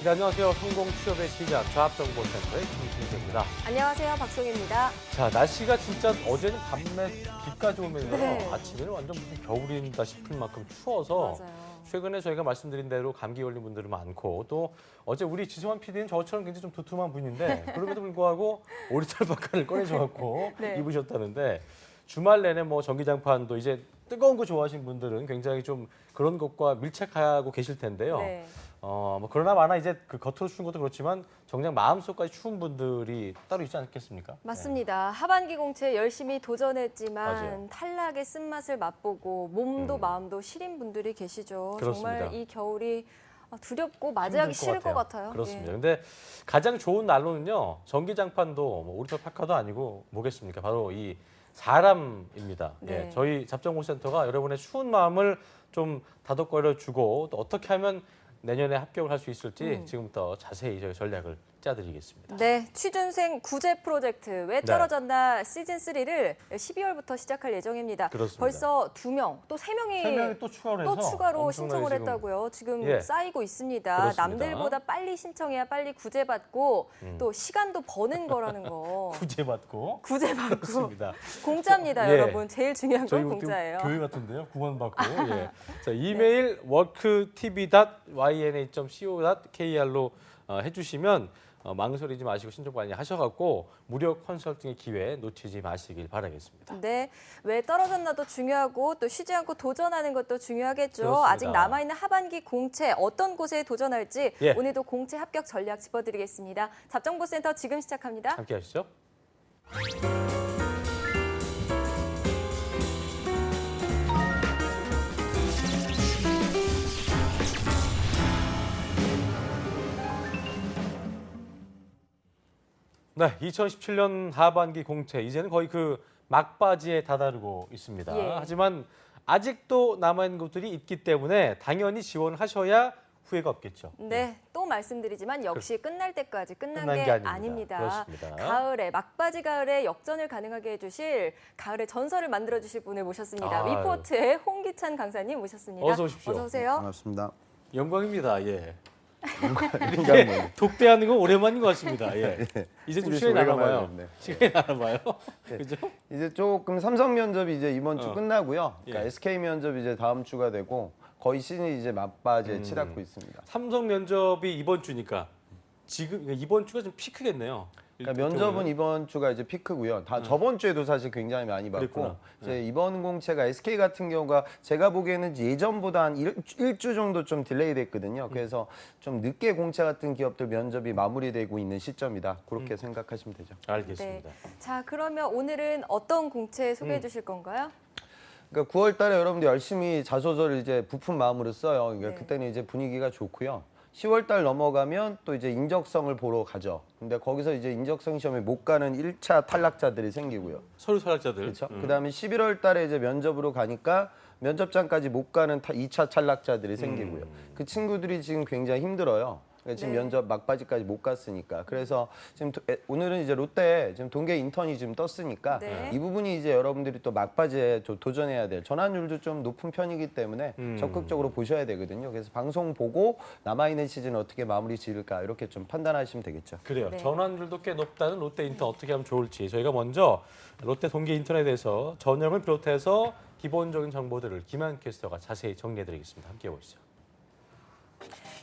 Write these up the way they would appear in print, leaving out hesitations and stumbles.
네, 안녕하세요. 성공 취업의 시작 조합정보센터의 김신재입니다. 안녕하세요. 박송입니다. 자, 날씨가 진짜 어제는 밤에 비까지 오면서 네. 아침에는 완전 무슨 겨울인다 싶을 만큼 추워서 맞아요. 최근에 저희가 말씀드린 대로 감기 걸린 분들이 많고 또 어제 우리 지수환 PD는 저처럼 굉장히 좀 두툼한 분인데 그럼에도 불구하고 오리털 바카를 꺼내셔갖고 네. 입으셨다는데 주말 내내 뭐 전기장판도 이제 뜨거운 거 좋아하시는 분들은 굉장히 좀 그런 것과 밀착하고 계실 텐데요. 네. 뭐 그러나 마나 이제 그 겉으로 추운 것도 그렇지만 정작 마음속까지 추운 분들이 따로 있지 않겠습니까? 맞습니다. 하반기 공채 열심히 도전했지만 맞아요. 탈락의 쓴맛을 맛보고 몸도 마음도 시린 분들이 계시죠. 그렇습니다. 정말 이 겨울이 두렵고 맞이하기 힘들 싫을 것 같아요. 그렇습니다. 예. 근데 가장 좋은 난로는요. 전기장판도 뭐 오리털 파카도 아니고 뭐겠습니까? 바로 이 사람입니다. 네. 예, 저희 잡정보센터가 여러분의 추운 마음을 좀 다독거려 주고 또 어떻게 하면 내년에 합격을 할 수 있을지 지금부터 자세히 저희 전략을 짜드리겠습니다. 네, 취준생 구제 프로젝트 왜 떨어졌나 시즌 3를 12월부터 시작할 예정입니다. 그렇습니다. 벌써 2명, 또 3명이 세 명이 또 추가로 해서 추가로 엄청나게 신청을 지금 했다고요. 지금 예. 쌓이고 있습니다. 그렇습니다. 남들보다 빨리 신청해야 빨리 구제받고 또 시간도 버는 거라는 거. 구제받고 구제받고 그렇습니다. 공짜입니다, 예. 여러분. 제일 중요한 저희 건 좀 공짜예요. 교회 같은데요. 구원받고. 예. 자, 이메일 worktv.yna.co.kr로 해주시면 망설이지 마시고 신청 관리 하셔갖고 무료 컨설팅의 기회 놓치지 마시길 바라겠습니다. 네, 왜 떨어졌나도 중요하고 또 쉬지 않고 도전하는 것도 중요하겠죠. 그렇습니다. 아직 남아있는 하반기 공채 어떤 곳에 도전할지 예. 오늘도 공채 합격 전략 짚어드리겠습니다. 잡정보센터 지금 시작합니다. 함께 하시죠. 네, 2017년 하반기 공채 이제는 거의 그 막바지에 다다르고 있습니다. 예. 하지만 아직도 남아있는 곳들이 있기 때문에 당연히 지원을 하셔야 후회가 없겠죠. 네, 또 말씀드리지만 역시 끝날 때까지 끝난 끝난 게 게 아닙니다. 아닙니다. 그렇습니다. 가을에 막바지 가을에 역전을 가능하게 해주실 가을의 전설을 만들어 주실 분을 모셨습니다. 아유. 위포트의 홍기찬 강사님 모셨습니다. 어서 오십시오. 어서 오세요. 반갑습니다. 영광입니다. 예. 인간은 독대하는 건 오랜만인 것 같습니다. 예. 이제 좀 시간이 나나봐요. 오래간만에 시간이 나나봐요. 그죠? 이제 조금 삼성 면접이 이제 이번 주 끝나고요. 그러니까 예. SK 면접이 이제 다음 주가 되고 거의 시즌이 이제 맞바지에 치닫고 있습니다. 삼성 면접이 이번 주니까 지금 이번 주가 좀 피크겠네요. 그러니까 면접은 이번 주가 이제 피크고요. 다 저번 주에도 사실 굉장히 많이 받고 그랬구나. 이제 이번 공채가 SK 같은 경우가 제가 보기에는 예전보다 한 일주 정도 좀 딜레이 됐거든요. 그래서 좀 늦게 공채 같은 기업들 면접이 마무리되고 있는 시점이다. 그렇게 생각하시면 되죠. 알겠습니다. 자, 그러면 오늘은 어떤 공채 소개해 주실 건가요? 그러니까 9월 달에 여러분들 열심히 자소서를 이제 부푼 마음으로 써요. 그러니까 네. 그때는 이제 분위기가 좋고요. 10월 달 넘어가면 또 이제 인적성을 보러 가죠. 근데 거기서 이제 인적성 시험에 못 가는 1차 탈락자들이 생기고요. 서류 탈락자들. 그렇죠. 그다음에 11월 달에 이제 면접으로 가니까 면접장까지 못 가는 2차 탈락자들이 생기고요. 그 친구들이 지금 굉장히 힘들어요. 그러니까 지금 네. 면접 막바지까지 못 갔으니까. 그래서 지금 오늘은 이제 롯데 지금 동계 인턴이 지금 떴으니까 네. 이 부분이 이제 여러분들이 또 막바지에 도전해야 될 전환율도 좀 높은 편이기 때문에 적극적으로 보셔야 되거든요. 그래서 방송 보고 남아있는 시즌 어떻게 마무리 지을까 이렇게 좀 판단하시면 되겠죠. 그래요. 네. 전환율도 꽤 높다는 롯데 인턴 어떻게 하면 좋을지 저희가 먼저 롯데 동계 인턴에 대해서 전형을 비롯해서 기본적인 정보들을 김한 캐스터가 자세히 정리해드리겠습니다. 함께 보시죠.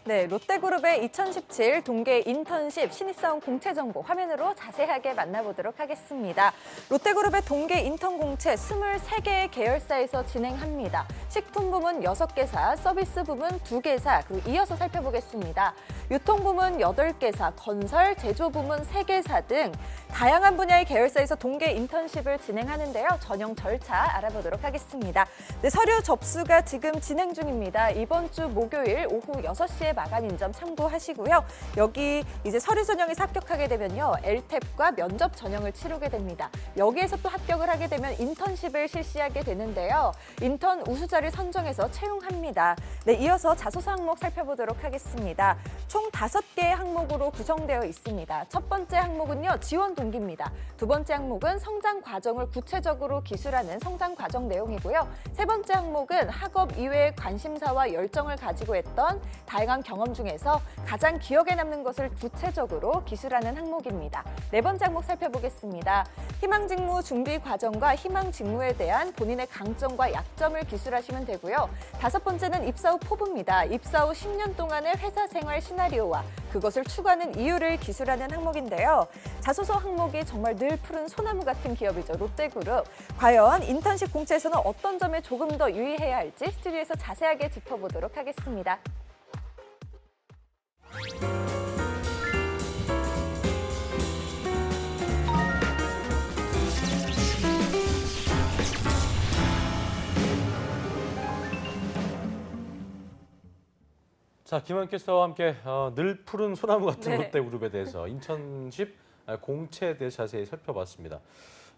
네, 롯데그룹의 2017 동계 인턴십 신입사원 공채 정보 화면으로 자세하게 만나보도록 하겠습니다. 롯데그룹의 동계 인턴 공채 23개의 계열사에서 진행합니다. 식품 부문 6개사, 서비스 부문 2개사, 그리고 이어서 살펴보겠습니다. 유통 부문 8개사, 건설, 제조 부문 3개사 등 다양한 분야의 계열사에서 동계 인턴십을 진행하는데요. 전형 절차 알아보도록 하겠습니다. 네, 서류 접수가 지금 진행 중입니다. 이번 주 목요일 오후 6시에 마감인 점 참고하시고요. 여기 이제 서류 전형에서 합격하게 되면요. LTEP과 면접 전형을 치르게 됩니다. 여기에서 또 합격을 하게 되면 인턴십을 실시하게 되는데요. 인턴 우수자를 선정해서 채용합니다. 네, 이어서 자소서 항목 살펴보도록 하겠습니다. 총 5개의 항목으로 구성되어 있습니다. 첫 번째 항목은요. 지원 동기입니다. 두 번째 항목은 성장 과정을 구체적으로 기술하는 성장 과정 내용이고요. 세 번째 항목은 학업 이외의 관심사와 열정을 가지고 했던 다양한 해봤던 경험 중에서 가장 기억에 남는 것을 구체적으로 기술하는 항목입니다. 네 번째 항목 살펴보겠습니다. 희망직무 준비 과정과 희망직무에 대한 본인의 강점과 약점을 기술하시면 되고요. 다섯 번째는 입사 후 포부입니다. 입사 후 10년 동안의 회사 생활 시나리오와 그것을 추구하는 이유를 기술하는 항목인데요. 자소서 항목이 정말 늘 푸른 소나무 같은 기업이죠. 롯데그룹. 과연 인턴십 공채에서는 어떤 점에 조금 더 유의해야 할지 스튜디오에서 자세하게 짚어보도록 하겠습니다. 자, 김한 캐스터와 함께 늘 푸른 소나무 같은 네. 롯데그룹에 대해서 인턴십 공채에 대해 자세히 살펴봤습니다.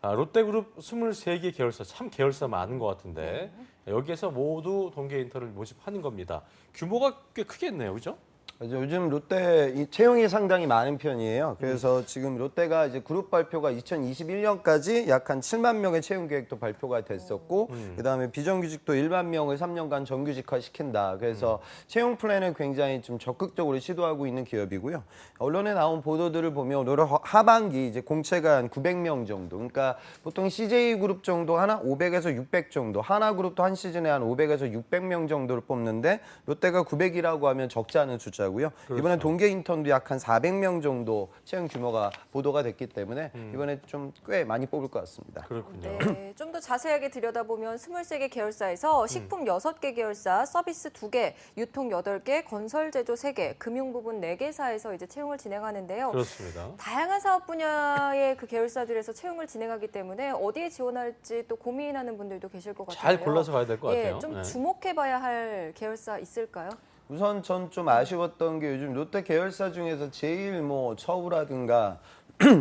롯데그룹 23개 계열사, 참 계열사 많은 것 같은데 여기에서 모두 동계 인턴을 모집하는 겁니다. 규모가 꽤 크겠네요, 그죠? 요즘 롯데 이 채용이 상당히 많은 편이에요. 그래서 지금 롯데가 이제 그룹 발표가 2021년까지 약 한 7만 명의 채용 계획도 발표가 됐었고, 그다음에 비정규직도 1만 명을 3년간 정규직화 시킨다. 그래서 채용 플랜을 굉장히 좀 적극적으로 시도하고 있는 기업이고요. 언론에 나온 보도들을 보면 올 하반기 이제 공채가 한 900명 정도. 그러니까 보통 CJ 그룹 정도 하나 500에서 600 정도, 하나 그룹도 한 시즌에 한 500에서 600명 정도를 뽑는데 롯데가 900이라고 하면 적지 않은 숫자. 고요. 그렇죠. 이번에 동계 인턴도 약 한 400명 정도 채용 규모가 보도가 됐기 때문에 이번에 좀 꽤 많이 뽑을 것 같습니다. 그렇군요. 네, 좀 더 자세하게 들여다보면 23개 계열사에서 식품 6개 계열사, 서비스 2개, 유통 8개, 건설 제조 3개, 금융 부분 4개사에서 이제 채용을 진행하는데요. 그렇습니다. 다양한 사업 분야의 그 계열사들에서 채용을 진행하기 때문에 어디에 지원할지 또 고민하는 분들도 계실 것 같아요. 잘 골라서 가야 될 것 같아요. 좀 네. 주목해봐야 할 계열사 있을까요? 우선 전 좀 아쉬웠던 게 요즘 롯데 계열사 중에서 제일 뭐 처우라든가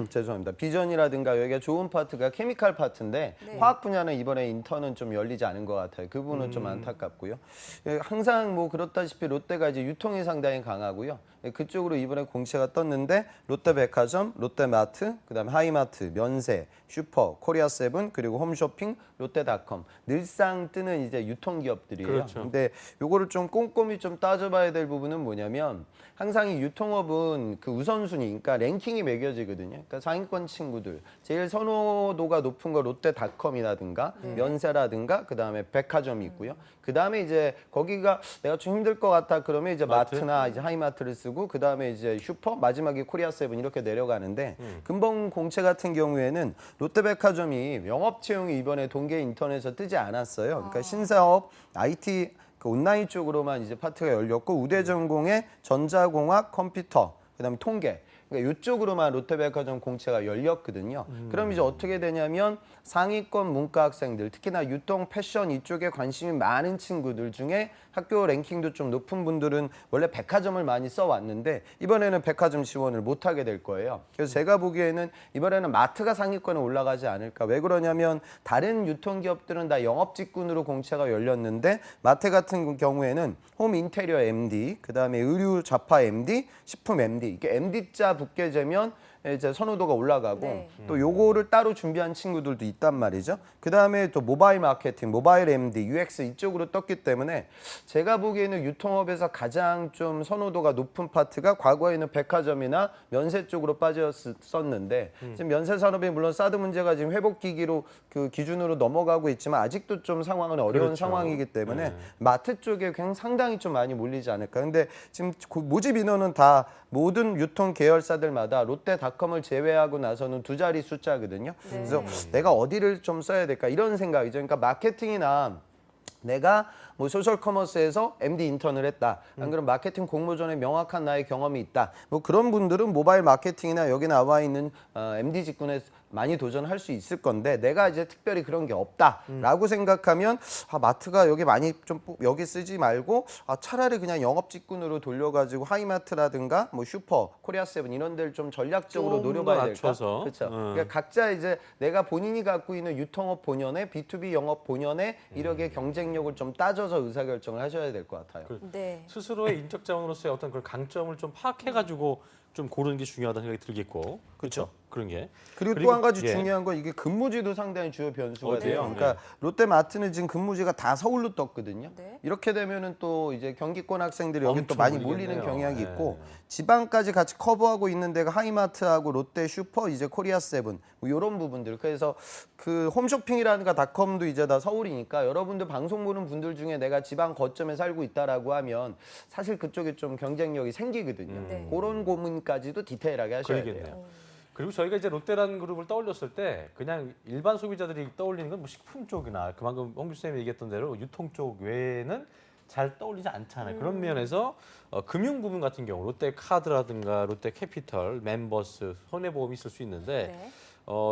죄송합니다. 비전이라든가 여기가 좋은 파트가 케미칼 파트인데 네. 화학 분야는 이번에 인턴은 좀 열리지 않은 것 같아요. 그 부분은 좀 안타깝고요. 항상 뭐 그렇다시피 롯데가 이제 유통이 상당히 강하고요. 그쪽으로 이번에 공채가 떴는데 롯데백화점, 롯데마트, 그다음에 하이마트, 면세, 슈퍼, 코리아세븐 그리고 홈쇼핑, 롯데닷컴 늘상 뜨는 이제 유통기업들이에요. 그렇죠. 근데 요거를 좀 꼼꼼히 좀 따져봐야 될 부분은 뭐냐면 항상 이 유통업은 그 우선순위, 그러니까 랭킹이 매겨지거든요. 그러니까 상위권 친구들 제일 선호도가 높은 거 롯데닷컴이라든가 면세라든가 그다음에 백화점이 있고요. 그다음에 이제 거기가 내가 좀 힘들 것 같다 그러면 이제 마트? 마트나 이제 하이마트를 쓰고 그다음에 이제 슈퍼 마지막에 코리아세븐 이렇게 내려가는데 금번 공채 같은 경우에는 롯데백화점이 영업 채용이 이번에 동계 인턴에서 뜨지 않았어요. 그러니까 신사업, IT 그 온라인 쪽으로만 이제 파트가 열렸고 우대전공의 전자공학, 컴퓨터, 그다음에 통계. 그러니까 이쪽으로만 롯데백화점 공채가 열렸거든요. 그럼 이제 어떻게 되냐면 상위권 문과 학생들, 특히나 유통, 패션 이쪽에 관심이 많은 친구들 중에 학교 랭킹도 좀 높은 분들은 원래 백화점을 많이 써왔는데 이번에는 백화점 지원을 못하게 될 거예요. 그래서 제가 보기에는 이번에는 마트가 상위권에 올라가지 않을까. 왜 그러냐면 다른 유통기업들은 다 영업직군으로 공채가 열렸는데 마트 같은 경우에는 홈 인테리어 MD, 그다음에 의류 잡화 MD, 식품 MD 이게 MD자 붙게 되면 이제 선호도가 올라가고 네. 또 요거를 따로 준비한 친구들도 있단 말이죠. 그다음에 또 모바일 마케팅, 모바일 MD, UX 이쪽으로 떴기 때문에 제가 보기에는 유통업에서 가장 좀 선호도가 높은 파트가 과거에는 백화점이나 면세 쪽으로 빠졌었는데 지금 면세 산업이 물론 사드 문제가 지금 회복 기기로 그 기준으로 넘어가고 있지만 아직도 좀 상황은 어려운 그렇죠. 상황이기 때문에 네. 마트 쪽에 그냥 상당히 좀 많이 몰리지 않을까. 근데 지금 모집 인원은 다 모든 유통 계열사들마다 롯데닷컴을 제외하고 나서는 두 자리 숫자거든요. 그래서 내가 어디를 좀 써야 될까 이런 생각이죠. 그러니까 마케팅이나 내가 뭐 소셜 커머스에서 MD 인턴을 했다. 안 그러면 마케팅 공모전에 명확한 나의 경험이 있다. 뭐 그런 분들은 모바일 마케팅이나 여기 나와 있는 MD 직군에 많이 도전할 수 있을 건데 내가 이제 특별히 그런 게 없다라고 생각하면 마트가 여기 많이 좀 여기 쓰지 말고 차라리 그냥 영업 직군으로 돌려가지고 하이마트라든가 뭐 슈퍼, 코리아세븐 이런 데를 좀 전략적으로 좀 노려봐야 더 될까? 낮춰서. 그렇죠. 그러니까 각자 이제 내가 본인이 갖고 있는 유통업 본연의 B2B 영업 본연의 이렇게 경쟁력을 좀 따져서 의사결정을 하셔야 될 것 같아요. 네. 스스로의 인적 자원으로서의 어떤 그런 강점을 좀 파악해가지고 좀 고르는 게 중요하다는 생각이 들겠고, 그렇죠? 그런 게. 그리고 또 한 가지 예. 중요한 건 이게 근무지도 상당히 주요 변수가 어디예요? 돼요. 그러니까 롯데마트는 지금 근무지가 다 서울로 떴거든요. 네. 이렇게 되면은 또 이제 경기권 학생들이 여기 또 엄청 많이 몰리겠네요. 몰리는 경향이 네. 있고 지방까지 같이 커버하고 있는 데가 하이마트하고 롯데 슈퍼, 이제 코리아 세븐 뭐 이런 부분들. 그래서 그 홈쇼핑이라든가 닷컴도 이제 다 서울이니까 여러분들 방송 보는 분들 중에 내가 지방 거점에 살고 있다라고 하면 사실 그쪽에 좀 경쟁력이 생기거든요. 네. 그런 고민까지도 디테일하게 하셔야 돼요. 그러겠네요. 그리고 저희가 이제 롯데라는 그룹을 떠올렸을 때 그냥 일반 소비자들이 떠올리는 건 뭐 식품 쪽이나 그만큼 홍 교수님이 얘기했던 대로 유통 쪽 외에는 잘 떠올리지 않잖아요. 그런 면에서 금융 부분 같은 경우 롯데 카드라든가 롯데 캐피털, 멤버스, 손해보험이 있을 수 있는데 네.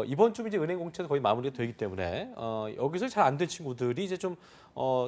이번 주 이제 은행 공채도 거의 마무리가 되기 때문에 여기서 잘 안 된 친구들이 이제 좀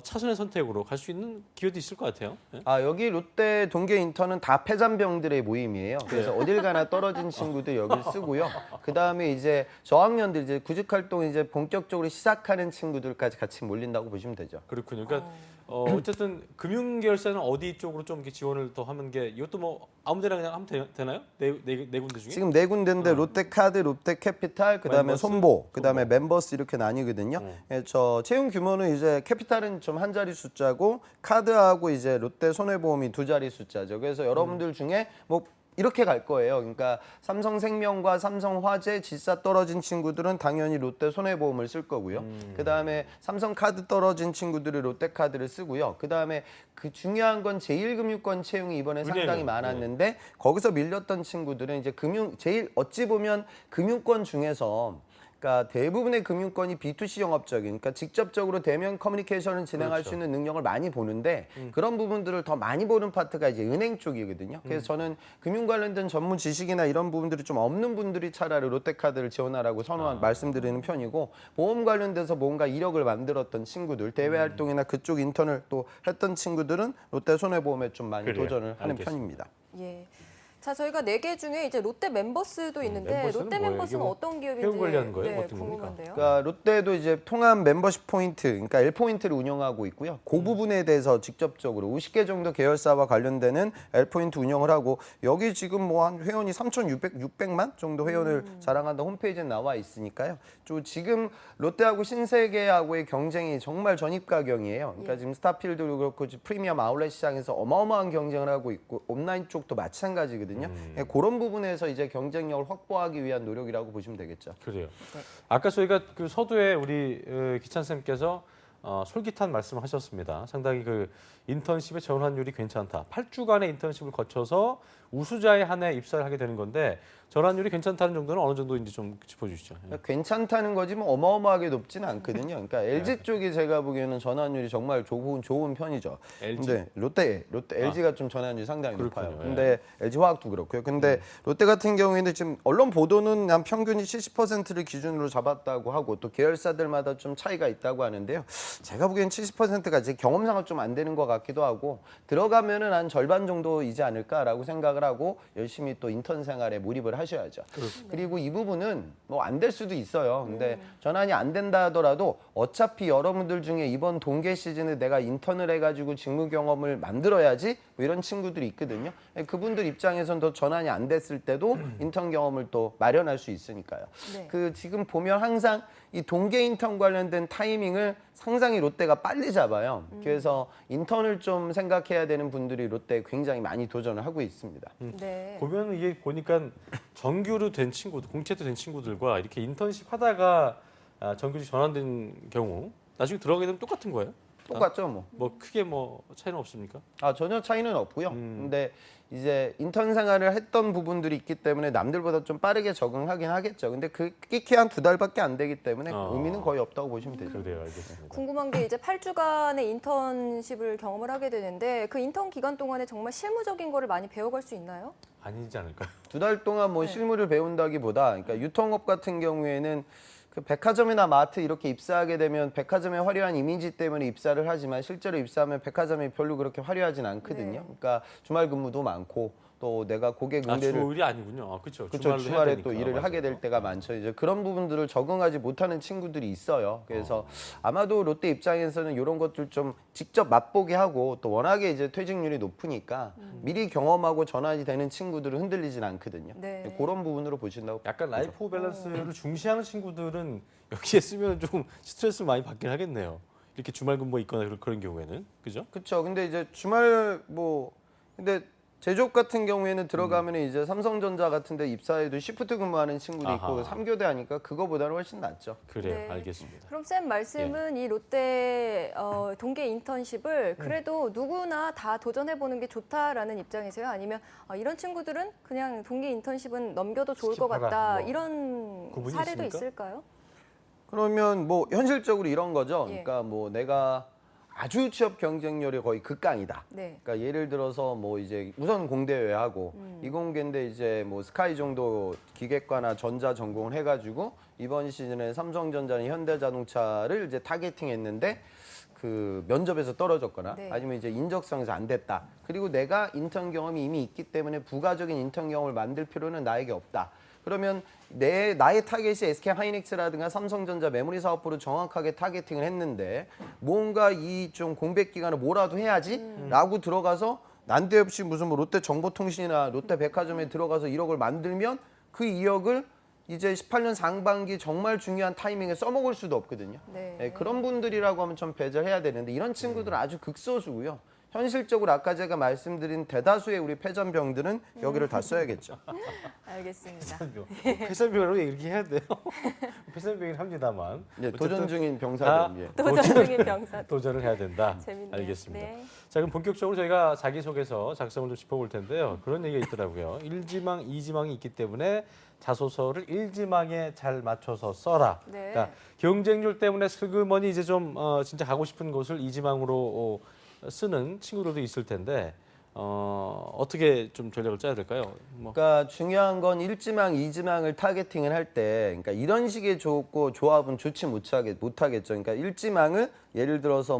차선의 선택으로 갈 수 있는 기회도 있을 것 같아요. 예? 아, 여기 롯데 동계 인턴은 다 폐잔병들의 모임이에요. 그래서 어딜 가나 떨어진 친구들 여기를 쓰고요. 그다음에 이제 저학년들 이제 구직 활동 이제 본격적으로 시작하는 친구들까지 같이 몰린다고 보시면 되죠. 그렇군요. 그러니까 어쨌든 금융 계열사는 어디 쪽으로 좀 이렇게 지원을 더 하는 게 이것도 뭐 아무데나 그냥 하면 되나요? 네 군데 중에? 지금 네 군데인데 롯데카드, 롯데캐피탈, 그다음에 멤버스, 손보, 그다음에 멤버스 이렇게 나뉘거든요. 예, 저 채용 규모는 이제 캐피탈은 좀 한 자리 숫자고 카드하고 이제 롯데 손해보험이 두 자리 숫자죠. 그래서 여러분들 중에 뭐 이렇게 갈 거예요. 그러니까 삼성생명과 삼성화재 지사 떨어진 친구들은 당연히 롯데 손해보험을 쓸 거고요. 그다음에 삼성카드 떨어진 친구들은 롯데카드를 쓰고요. 그다음에 그 중요한 건 제1금융권 채용이 이번에 상당히 은행은, 많았는데 거기서 밀렸던 친구들은 이제 제일 어찌 보면 금융권 중에서 그러니까 대부분의 금융권이 B2C 영업적인, 그러니까 직접적으로 대면 커뮤니케이션을 진행할 그렇죠. 수 있는 능력을 많이 보는데 그런 부분들을 더 많이 보는 파트가 이제 은행 쪽이거든요. 그래서 저는 금융 관련된 전문 지식이나 이런 부분들이 좀 없는 분들이 차라리 롯데카드를 지원하라고 말씀드리는 편이고, 보험 관련돼서 뭔가 이력을 만들었던 친구들, 대외 활동이나 그쪽 인턴을 또 했던 친구들은 롯데 손해보험에 좀 많이 그래요. 도전을 하는 알겠습니다. 편입니다. 예. 자, 저희가 4개 중에 이제 롯데 멤버스도 있는데 멤버스는 롯데 뭐예요? 멤버스는 이게 뭐 어떤 기업인지 회원 관리하는 거예요? 네, 어떤 겁니까? 궁금한데요. 그러니까 롯데도 이제 통합 멤버십 포인트, 그러니까 L포인트를 운영하고 있고요. 그 부분에 대해서 직접적으로 50개 정도 계열사와 관련되는 L포인트 운영을 하고, 여기 지금 뭐 한 회원이 3,600만 정도 회원을 자랑한다 홈페이지에 나와 있으니까요. 지금 롯데하고 신세계하고의 경쟁이 정말 전입가경이에요. 그러니까 지금 스타필드도 그렇고 프리미엄 아울렛 시장에서 어마어마한 경쟁을 하고 있고 온라인 쪽도 마찬가지거든요. 그런 부분에서 이제 경쟁력을 확보하기 위한 노력이라고 보시면 되겠죠. 그래요. 네. 아까 저희가 그 서두에 우리 기찬 쌤께서 솔깃한 말씀을 하셨습니다. 상당히 그 인턴십의 전환율이 괜찮다. 8주간의 인턴십을 거쳐서 우수자에 한해 입사를 하게 되는 건데 전환율이 괜찮다는 정도는 어느 정도인지 좀 짚어주시죠. 그러니까 괜찮다는 거지 뭐 어마어마하게 높지는 않거든요. 그러니까 LG 쪽이 제가 보기에는 전환율이 정말 좋은 편이죠. LG? 근데 롯데 LG가 좀 전환율이 상당히 그렇군요. 높아요. 예. 근데 LG 화학도 그렇고요. 근데 롯데 같은 경우에는 지금 언론 보도는 한 평균이 70%를 기준으로 잡았다고 하고 또 계열사들마다 좀 차이가 있다고 하는데요. 제가 보기엔 70%가 제 경험상은 좀 안 되는 것 같기도 하고, 들어가면은 한 절반 정도이지 않을까라고 생각을 하고 열심히 또 인턴 생활에 몰입을 하셔야죠. 그리고 이 부분은 뭐 안 될 수도 있어요. 근데 전환이 안 된다 하더라도 어차피 여러분들 중에 이번 동계 시즌에 내가 인턴을 해가지고 직무 경험을 만들어야지 뭐 이런 친구들이 있거든요. 그분들 입장에선 더 전환이 안 됐을 때도 인턴 경험을 또 마련할 수 있으니까요. 네. 그 지금 보면 항상 이 동계 인턴 관련된 타이밍을 상당히 롯데가 빨리 잡아요. 그래서 인턴을 좀 생각해야 되는 분들이 롯데에 굉장히 많이 도전을 하고 있습니다. 네. 보면 이게 보니까 정규로 된 친구들, 공채도 된 친구들과 이렇게 인턴십 하다가 정규직 전환된 경우 나중에 들어가게 되면 똑같은 거예요? 똑같죠, 뭐. 뭐 크게 뭐 차이는 없습니까? 전혀 차이는 없고요. 근데 이제 인턴 생활을 했던 부분들이 있기 때문에 남들보다 좀 빠르게 적응하긴 하겠죠. 근데 그 끼케 한 2달밖에 안 되기 때문에 의미는 거의 없다고 보시면 되죠. 그래요, 알겠습니다. 궁금한 게 이제 8주간의 인턴십을 경험을 하게 되는데 그 인턴 기간 동안에 정말 실무적인 거를 많이 배워갈 수 있나요? 아니지 않을까요? 2달 동안 뭐 실무를 배운다기보다, 그러니까 유통업 같은 경우에는 그 백화점이나 마트 이렇게 입사하게 되면 백화점의 화려한 이미지 때문에 입사를 하지만 실제로 입사하면 백화점이 별로 그렇게 화려하진 않거든요. 네. 그러니까 주말 근무도 많고 또 내가 고객 아, 응대를 주일이 아니군요. 그렇죠. 그렇죠. 주말에 또 되니까. 일을 맞아요. 하게 될 때가 많죠. 이제 그런 부분들을 적응하지 못하는 친구들이 있어요. 그래서 아마도 롯데 입장에서는 이런 것들 좀 직접 맛보게 하고 또 워낙에 이제 퇴직률이 높으니까 미리 경험하고 전환이 되는 친구들은 흔들리진 않거든요. 네. 그런 부분으로 보신다고. 약간 라이프 밸런스를 중시하는 친구들은 여기에 쓰면 좀 스트레스 많이 받긴 하겠네요. 이렇게 주말 근무 있거나 그런 경우에는 그죠? 그렇죠. 근데 이제 주말 근데 제조업 같은 경우에는 들어가면 이제 삼성전자 같은 데 입사해도 시프트 근무하는 친구도 있고 아하. 3교대 하니까 그거보다는 훨씬 낫죠. 그래요. 네. 알겠습니다. 그럼 쌤 말씀은 이 롯데 동계 인턴십을 그래도 누구나 다 도전해보는 게 좋다라는 입장이세요? 아니면 이런 친구들은 그냥 동계 인턴십은 넘겨도 좋을 것 스킵하라, 같다 뭐 이런 구분이 사례도 있습니까? 있을까요? 그러면 현실적으로 이런 거죠. 예. 그러니까 내가 아주 취업 경쟁률이 거의 극강이다. 네. 그러니까 예를 들어서 이제 우선 공대외하고 이공계인데 이제 스카이 정도 기계과나 전자 전공을 해가지고 이번 시즌에 삼성전자는 현대자동차를 이제 타겟팅했는데 그 면접에서 떨어졌거나 네. 아니면 이제 인적성에서 안 됐다. 그리고 내가 인턴 경험이 이미 있기 때문에 부가적인 인턴 경험을 만들 필요는 나에게 없다. 그러면 나의 타겟이 SK 하이닉스라든가 삼성전자 메모리 사업부로 정확하게 타겟팅을 했는데 뭔가 이 좀 공백 기간을 뭐라도 해야지라고 들어가서 난데없이 무슨 롯데 정보통신이나 롯데 백화점에 들어가서 1억을 만들면 그 2억을 이제 18년 상반기 정말 중요한 타이밍에 써먹을 수도 없거든요. 네. 네, 그런 분들이라고 하면 좀 배제해야 되는데 이런 친구들은 아주 극소수고요. 현실적으로 아까 제가 말씀드린 대다수의 우리 패전병들은 여기를 다 써야겠죠. 알겠습니다. 패션병이라고 이렇게 해야 돼요. 패션병이긴 합니다만. 네, 어쨌든 도전 중인 다 병사들. 예. 도전 중인 병사. 도전을 해야 된다. 재밌네요. 알겠습니다. 네. 자, 그럼 본격적으로 저희가 자기소개서 작성을 좀 짚어볼 텐데요. 그런 얘기가 있더라고요. 1지망, 2지망이 있기 때문에 자소서를 1지망에 잘 맞춰서 써라. 네. 그러니까 경쟁률 때문에 슬그머니 이제 좀 진짜 가고 싶은 곳을 2지망으로 쓰는 친구들도 있을 텐데 어떻게 좀 전략을 짜야 될까요? 그러니까 중요한 건 1지망, 2지망을 타겟팅을 할 때 그러니까 이런 식의 조합은 좋지 못하겠죠. 그러니까 1지망을 예를 들어서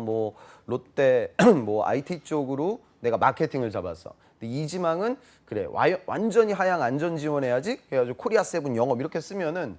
롯데 IT 쪽으로 내가 마케팅을 잡았어. 근데 2지망은 그래 완전히 하향 안전 지원해야지. 그래가지고 코리아 세븐 영업 이렇게 쓰면은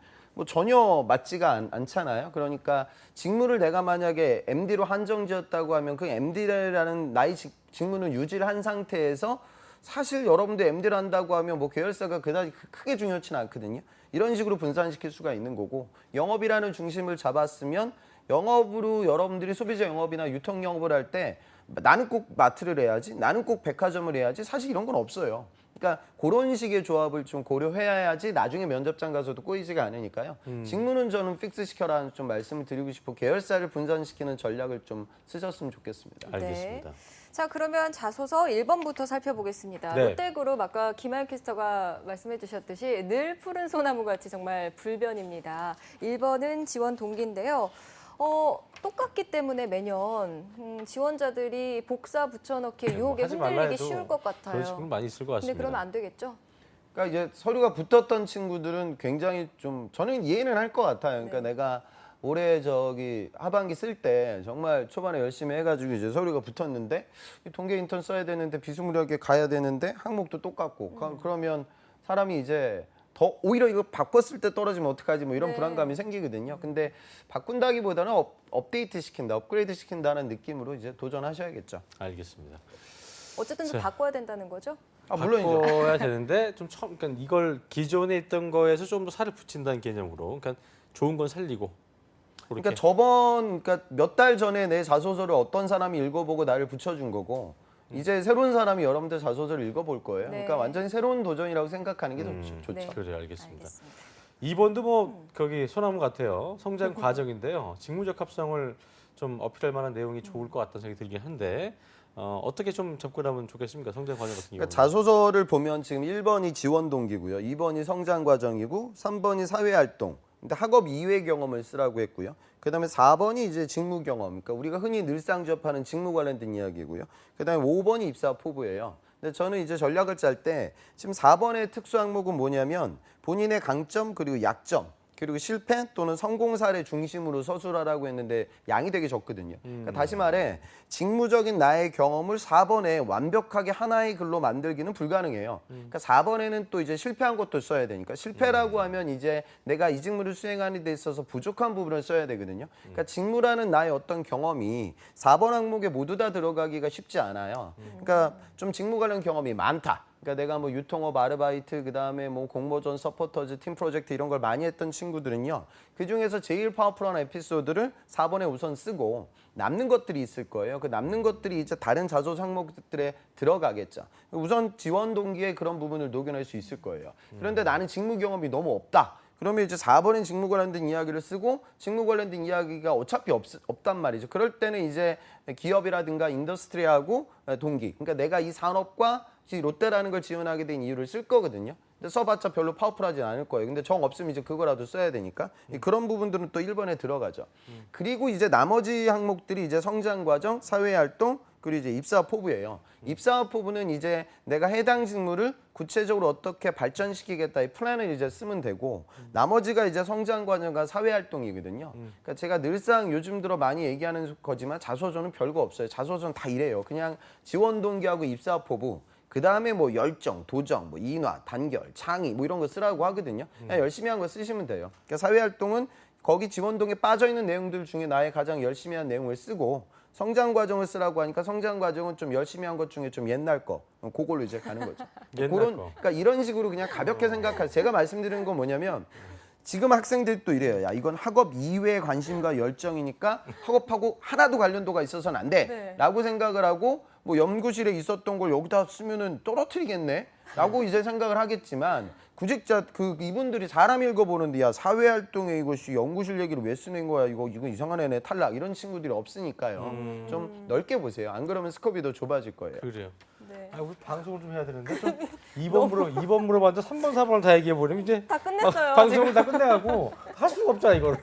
전혀 맞지가 않잖아요. 그러니까 직무를 내가 만약에 MD로 한정지었다고 하면 그 MD라는 나의 직무는 유지를 한 상태에서 사실 여러분들 MD를 한다고 하면 계열사가 그다지 크게 중요치는 않거든요. 이런 식으로 분산시킬 수가 있는 거고 영업이라는 중심을 잡았으면 영업으로 여러분들이 소비자 영업이나 유통 영업을 할 때 나는 꼭 마트를 해야지, 나는 꼭 백화점을 해야지 사실 이런 건 없어요. 그러니까 그런 식의 조합을 좀 고려해야지 나중에 면접장 가서도 꼬이지가 않으니까요. 직무는 저는 픽스 시켜라는 좀 말씀을 드리고 싶고 계열사를 분산시키는 전략을 좀 쓰셨으면 좋겠습니다. 알겠습니다. 자, 그러면 자소서 1번부터 살펴보겠습니다. 네. 롯데그룹 아까 김하영 캐스터가 말씀해 주셨듯이 늘 푸른 소나무 같이 정말 불변입니다. 1번은 지원 동기인데요. 똑같기 때문에 매년 지원자들이 복사 붙여넣기에 유혹에 하지 말라 흔들리기 해도 쉬울 것 같아요. 그런 친구는 많이 있을 것 근데 같습니다. 그러면 안 되겠죠? 그러니까 이제 서류가 붙었던 친구들은 굉장히 좀 저는 이해는 할 것 같아요. 그러니까 네. 내가 올해 하반기 쓸 때 정말 초반에 열심히 해가지고 이제 서류가 붙었는데 동계 인턴 써야 되는데 비스무리하게 가야 되는데 항목도 똑같고 그러면 사람이 이제 더 오히려 이거 바꿨을 때 떨어지면 어떡하지 이런 네. 불안감이 생기거든요. 근데 바꾼다기보다는 업데이트 시킨다, 업그레이드 시킨다는 느낌으로 이제 도전하셔야겠죠. 알겠습니다. 어쨌든 좀 자. 바꿔야 된다는 거죠? 물론이죠. 바꿔야 되는데 좀 그러니까 이걸 기존에 있던 거에서 좀 더 살을 붙인다는 개념으로 그러니까 좋은 건 살리고 그렇게. 그러니까 몇 달 전에 내 자소서를 어떤 사람이 읽어보고 나를 붙여준 거고 이제 새로운 사람이 여러분들 자소서를 읽어볼 거예요. 네. 그러니까 완전히 새로운 도전이라고 생각하는 게 좋죠. 네. 그래 알겠습니다. 알겠습니다. 2번도 거기 소나무 같아요. 성장 과정인데요. 직무적 합성을 좀 어필할 만한 내용이 좋을 것 같다는 생각이 들긴 한데 어떻게 좀 접근하면 좋겠습니까? 성장 과정 같은 경우는. 그러니까 자소서를 보면 지금 1번이 지원 동기고요. 2번이 성장 과정이고 3번이 사회 활동. 근데 학업 이외 경험을 쓰라고 했고요. 그다음에 4번이 이제 직무 경험. 그러니까 우리가 흔히 늘상 접하는 직무 관련된 이야기고요. 그다음에 5번이 입사 포부예요. 근데 저는 이제 전략을 짤 때 지금 4번의 특수 항목은 뭐냐면 본인의 강점 그리고 약점 그리고 실패 또는 성공 사례 중심으로 서술하라고 했는데 양이 되게 적거든요. 그러니까 다시 말해 직무적인 나의 경험을 4번에 완벽하게 하나의 글로 만들기는 불가능해요. 그러니까 4번에는 또 이제 실패한 것도 써야 되니까 실패라고 하면 이제 내가 이 직무를 수행하는 데 있어서 부족한 부분을 써야 되거든요. 그러니까 직무라는 나의 어떤 경험이 4번 항목에 모두 다 들어가기가 쉽지 않아요. 그러니까 좀 직무 관련 경험이 많다. 그러니까 내가 뭐 유통업 아르바이트 그다음에 뭐 공모전 서포터즈 팀 프로젝트 이런 걸 많이 했던 친구들은요. 그중에서 제일 파워풀한 에피소드를 4번에 우선 쓰고 남는 것들이 있을 거예요. 그 남는 것들이 이제 다른 자소 항목들에 들어가겠죠. 우선 지원 동기에 그런 부분을 녹여낼 수 있을 거예요. 그런데 나는 직무 경험이 너무 없다. 그러면 이제 4번엔 직무 관련된 이야기를 쓰고 직무 관련된 이야기가 어차피 없단 말이죠. 그럴 때는 이제 기업이라든가 인더스트리하고 동기. 그러니까 내가 이 산업과 롯데라는 걸 지원하게 된 이유를 쓸 거거든요. 근데 써봤자 별로 파워풀하진 않을 거예요. 근데 정 없으면 이제 그거라도 써야 되니까 그런 부분들은 또 1번에 들어가죠. 그리고 이제 나머지 항목들이 이제 성장 과정, 사회 활동, 그리고 이제 입사 포부예요. 입사 포부는 이제 내가 해당 직무를 구체적으로 어떻게 발전시키겠다의 플랜을 이제 쓰면 되고 나머지가 이제 성장 과정과 사회 활동이거든요. 그러니까 제가 늘상 요즘 들어 많이 얘기하는 거지만 자소서는 별거 없어요. 자소서는 다 이래요. 그냥 지원 동기하고 입사 포부. 그 다음에 뭐 열정, 도정, 뭐 인화, 단결, 창의 뭐 이런 거 쓰라고 하거든요. 그냥 열심히 한 거 쓰시면 돼요. 그러니까 사회활동은 거기 지원동에 빠져있는 내용들 중에 나의 가장 열심히 한 내용을 쓰고 성장 과정을 쓰라고 하니까 성장 과정은 좀 열심히 한 것 중에 좀 옛날 거 그걸로 이제 가는 거죠. 옛날 거. 그러니까 이런 식으로 그냥 가볍게 생각할 제가 말씀드리는 건 뭐냐면 지금 학생들도 이래요. 야 이건 학업 이외의 관심과 열정이니까 학업하고 하나도 관련도가 있어서는 안 돼. 네. 라고 생각을 하고 뭐 연구실에 있었던 걸 여기다 쓰면은 떨어뜨리겠네. 라고 이제 생각을 하겠지만 구직자 이분들이 사람 읽어보는데 야 사회활동에 이것이 연구실 얘기를 왜 쓰는 거야 이거 이상한 애네 탈락 이런 친구들이 없으니까요. 좀 넓게 보세요. 안 그러면 스컵이 더 좁아질 거예요. 그래요. 네. 아, 우리 방송을 좀 해야 되는데 좀 2번 물어봤는데 3번, 4번을 다 얘기해 버리면 이제 다 끝냈어요. 방송을 다 끝내가고 할 수가 없잖아 이거를.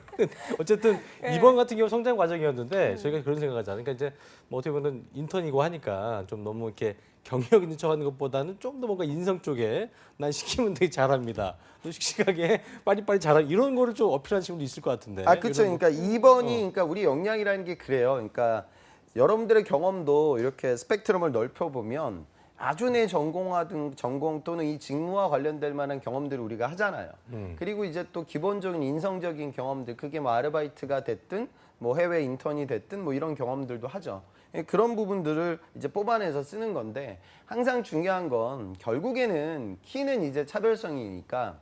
어쨌든 네. 2번 같은 경우 성장 과정이었는데 저희가 그런 생각하잖아요. 그러니까 이제 뭐 어떻게 보면 인턴이고 하니까 좀 너무 이렇게 경력 있는 척하는 것보다는 좀 더 뭔가 인성 쪽에 난 시키면 되게 잘합니다. 또 씩씩하게 빨리빨리 잘하 이런 거를 좀 어필하는 친구도 있을 것 같은데. 아 그렇죠. 그러니까 2번이 그러니까 우리 역량이라는 게 그래요. 그러니까 여러분들의 경험도 이렇게 스펙트럼을 넓혀 보면 아주 내 전공하든 전공 또는 이 직무와 관련될 만한 경험들을 우리가 하잖아요. 그리고 이제 또 기본적인 인성적인 경험들 그게 뭐 아르바이트가 됐든 뭐 해외 인턴이 됐든 뭐 이런 경험들도 하죠. 그런 부분들을 이제 뽑아내서 쓰는 건데 항상 중요한 건 결국에는 키는 이제 차별성이니까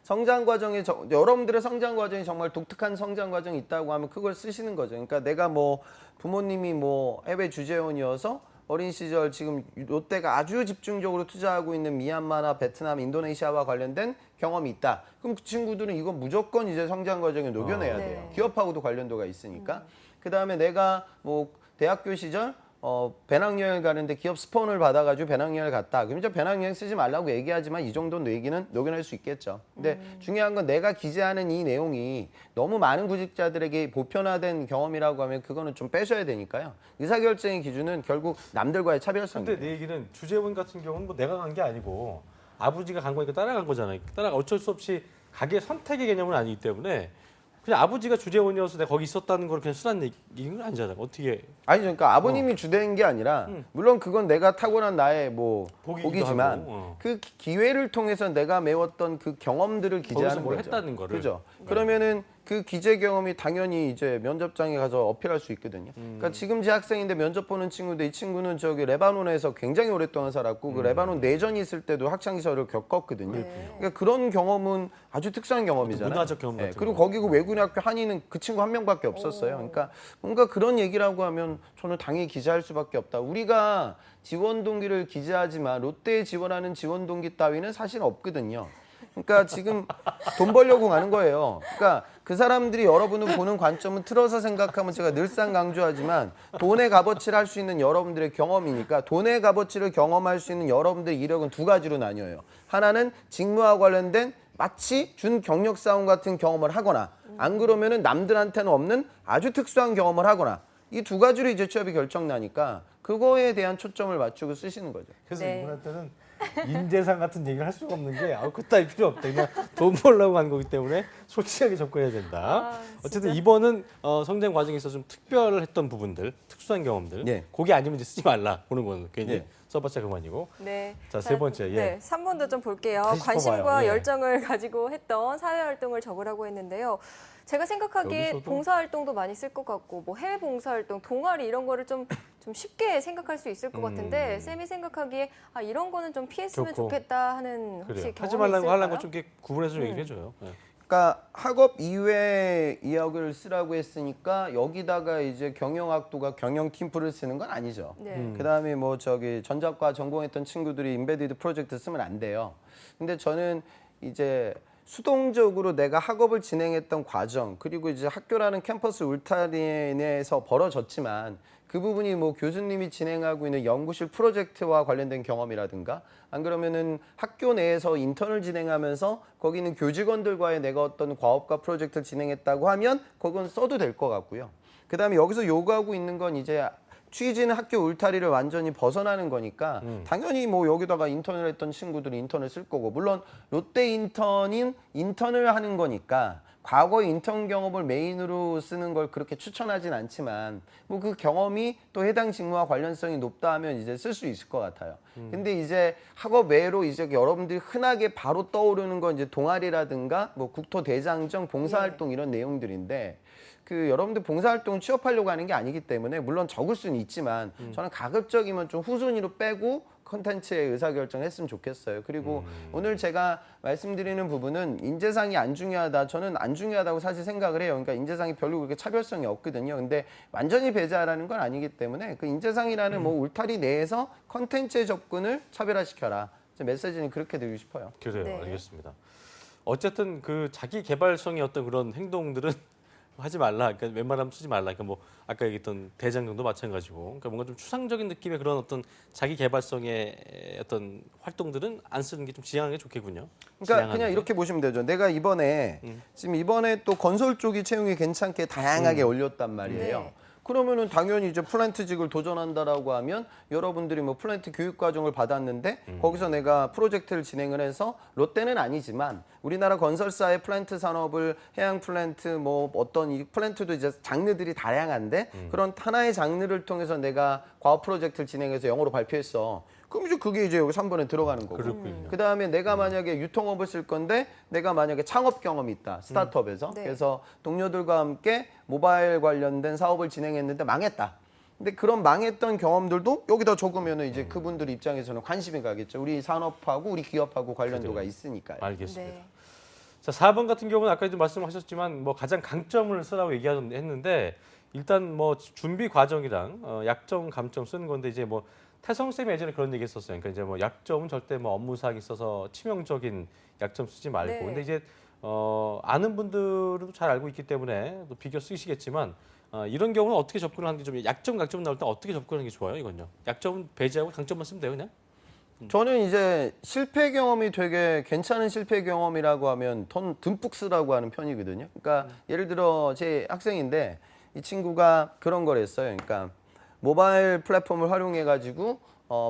성장 과정에 여러분들의 성장 과정이 정말 독특한 성장 과정이 있다고 하면 그걸 쓰시는 거죠. 그러니까 내가 뭐 부모님이 뭐 해외 주재원이어서 어린 시절 지금 롯데가 아주 집중적으로 투자하고 있는 미얀마나 베트남, 인도네시아와 관련된 경험이 있다. 그럼 그 친구들은 이건 무조건 이제 성장 과정에 녹여내야 돼요. 네. 기업하고도 관련도가 있으니까. 그다음에 내가 뭐 대학교 시절 배낭여행 가는데 기업 스폰을 받아가지고 배낭여행을 갔다. 그럼 이제 배낭여행 쓰지 말라고 얘기하지만 이 정도는 얘기는 녹여낼 수 있겠죠. 근데 중요한 건 내가 기재하는 이 내용이 너무 많은 구직자들에게 보편화된 경험이라고 하면 그거는 좀 빼셔야 되니까요. 의사결정의 기준은 결국 남들과의 차별성이에요. 근데 내 얘기는 주재원 같은 경우는 뭐 내가 간 게 아니고 아버지가 간 거니까 따라간 거잖아요. 따라가 어쩔 수 없이 가게 선택의 개념은 아니기 때문에 그냥 아버지가 주재원이어서 내가 거기 있었다는 걸 그냥 쓰라는 얘기는 아니잖아요. 어떻게 아니 그러니까 아버님이 주된 게 아니라 물론 그건 내가 타고난 나의 뭐 복이기도 복이지만 하고, 그 기회를 통해서 내가 메웠던 그 경험들을 거기서 기재하는 뭘 거죠. 했다는 거를. 그죠? 그러면은 그 기재 경험이 당연히 이제 면접장에 가서 어필할 수 있거든요. 그러니까 지금 제 학생인데 면접 보는 친구인데 이 친구는 저기 레바논에서 굉장히 오랫동안 살았고 그 레바논 내전이 있을 때도 학창 시절을 겪었거든요. 그러니까 그런 경험은 아주 특수한 경험이잖아요. 문화적 경험 같은 그리고 거. 거기고 외국인학교 한의는 그 친구 한 명밖에 없었어요. 그러니까 뭔가 그런 얘기라고 하면 저는 당연히 기재할 수밖에 없다. 우리가 지원 동기를 기재하지만 롯데에 지원하는 지원 동기 따위는 사실 없거든요. 그러니까 지금 돈 벌려고 가는 거예요. 그러니까 그 사람들이 여러분을 보는 관점은 틀어서 생각하면 제가 늘상 강조하지만 돈의 값어치를 할 수 있는 여러분들의 경험이니까 돈의 값어치를 경험할 수 있는 여러분들의 이력은 두 가지로 나뉘어요. 하나는 직무와 관련된 마치 준 경력 싸움 같은 경험을 하거나 안 그러면은 남들한테는 없는 아주 특수한 경험을 하거나 이 두 가지로 이제 취업이 결정나니까 그거에 대한 초점을 맞추고 쓰시는 거죠. 그래서 네. 이분한테는 인재상 같은 얘기를 할 수가 없는 게 그따위 필요 없다. 그냥 돈 벌려고 하는 거기 때문에 솔직하게 접근해야 된다. 아, 어쨌든 진짜. 이번은 성장 과정에서 좀 특별했던 부분들, 특수한 경험들. 예. 그게 아니면 이제 쓰지 말라. 보는 거는 괜히 예. 써봤자 그만이고. 네. 자, 세 번째. 예. 네, 3번도 좀 볼게요. 다시 관심과 짚어봐요. 예. 열정을 가지고 했던 사회활동을 적으라고 했는데요. 제가 생각하기에 여기서도- 봉사활동도 많이 쓸 것 같고 뭐 해외 봉사활동, 동아리 이런 거를 좀 쉽게 생각할 수 있을 것 같은데 쌤이 생각하기에 이런 거는 좀 피했으면 좋고. 좋겠다 하는 혹시 그래요. 경험이 하지 말라고 있을까요? 하려는 거 좀 이렇게 구분해서 좀 얘기해 줘요. 예. 그러니까 학업 이외의 이학을 쓰라고 했으니까 여기다가 이제 경영학도가 경영 팀플을 쓰는 건 아니죠. 네. 그다음에 뭐 저기 전작과 전공했던 친구들이 인베디드 프로젝트 쓰면 안 돼요. 근데 저는 이제 수동적으로 내가 학업을 진행했던 과정 그리고 이제 학교라는 캠퍼스 울타리 내에서 벌어졌지만 그 부분이 뭐 교수님이 진행하고 있는 연구실 프로젝트와 관련된 경험이라든가 안 그러면은 학교 내에서 인턴을 진행하면서 거기 있는 교직원들과의 내가 어떤 과업과 프로젝트를 진행했다고 하면 그건 써도 될 것 같고요. 그다음에 여기서 요구하고 있는 건 이제 취지는 학교 울타리를 완전히 벗어나는 거니까 당연히 뭐 여기다가 인턴을 했던 친구들이 인턴을 쓸 거고 물론 롯데 인턴인 인턴을 하는 거니까 과거의 인턴 경험을 메인으로 쓰는 걸 그렇게 추천하진 않지만 뭐 그 경험이 또 해당 직무와 관련성이 높다 하면 이제 쓸 수 있을 것 같아요. 근데 이제 학업 외로 이제 여러분들이 흔하게 바로 떠오르는 건 이제 동아리라든가 뭐 국토대장정 봉사활동 이런 내용들인데 그 여러분들 봉사활동 취업하려고 하는 게 아니기 때문에 물론 적을 수는 있지만 저는 가급적이면 좀 후순위로 빼고 컨텐츠의 의사결정을 했으면 좋겠어요. 그리고 오늘 제가 말씀드리는 부분은 인재상이 안 중요하다. 저는 안 중요하다고 사실 생각을 해요. 그러니까 인재상이 별로 그렇게 차별성이 없거든요. 근데 완전히 배제하라는 건 아니기 때문에 그 인재상이라는 뭐 울타리 내에서 컨텐츠의 접근을 차별화시켜라. 제 메시지는 그렇게 드리고 싶어요. 그래요. 네. 알겠습니다. 어쨌든 그 자기 개발성의 어떤 그런 행동들은 하지 말라. 그러니까 웬만하면 쓰지 말라. 그러니까 뭐 아까 얘기했던 대장정도 마찬가지고. 그러니까 뭔가 좀 추상적인 느낌의 그런 어떤 자기 개발성의 어떤 활동들은 안 쓰는 게 좀 지향하는 게 좋겠군요. 그러니까 지향하는 그냥 게. 이렇게 보시면 되죠. 내가 이번에 지금 이번에 또 건설 쪽이 채용이 괜찮게 다양하게 올렸단 말이에요. 네. 그러면은 당연히 이제 플랜트직을 도전한다라고 하면 여러분들이 뭐 플랜트 교육 과정을 받았는데 거기서 내가 프로젝트를 진행을 해서 롯데는 아니지만 우리나라 건설사의 플랜트 산업을 해양 플랜트 뭐 어떤 이 플랜트도 이제 장르들이 다양한데 그런 하나의 장르를 통해서 내가 과업 프로젝트를 진행해서 영어로 발표했어. 그럼 이제 그게 이제 여기 3번에 들어가는 거고. 그렇군요. 그다음에 내가 만약에 유통업을 쓸 건데 내가 만약에 창업 경험이 있다. 스타트업에서. 네. 그래서 동료들과 함께 모바일 관련된 사업을 진행했는데 망했다. 근데 그런 망했던 경험들도 여기다 적으면 이제 그분들 입장에서는 관심이 가겠죠. 우리 산업하고 우리 기업하고 관련도가 있으니까요. 알겠습니다. 네. 자, 4번 같은 경우는 아까도 말씀하셨지만 뭐 가장 강점을 쓰라고 얘기했는데 일단 뭐 준비 과정이랑 약점, 감점 쓰는 건데 이제 뭐 태성 쌤이 예전에 그런 얘기 했었어요. 그러니까 이제 뭐 약점은 절대 뭐 업무사항이 있어서 치명적인 약점 쓰지 말고. 네. 근데 이제 아는 분들도 잘 알고 있기 때문에 또 비교 쓰시겠지만 이런 경우는 어떻게 접근을 하는 게 좀 약점, 강점 나올 때 어떻게 접근하는 게 좋아요, 이건요? 약점은 배제하고 강점만 쓰면 돼요, 그냥? 저는 이제 실패 경험이 되게 괜찮은 실패 경험이라고 하면 돈 듬뿍 쓰라고 하는 편이거든요. 그러니까 예를 들어 제 학생인데 이 친구가 그런 걸 했어요. 그러니까 모바일 플랫폼을 활용해 가지고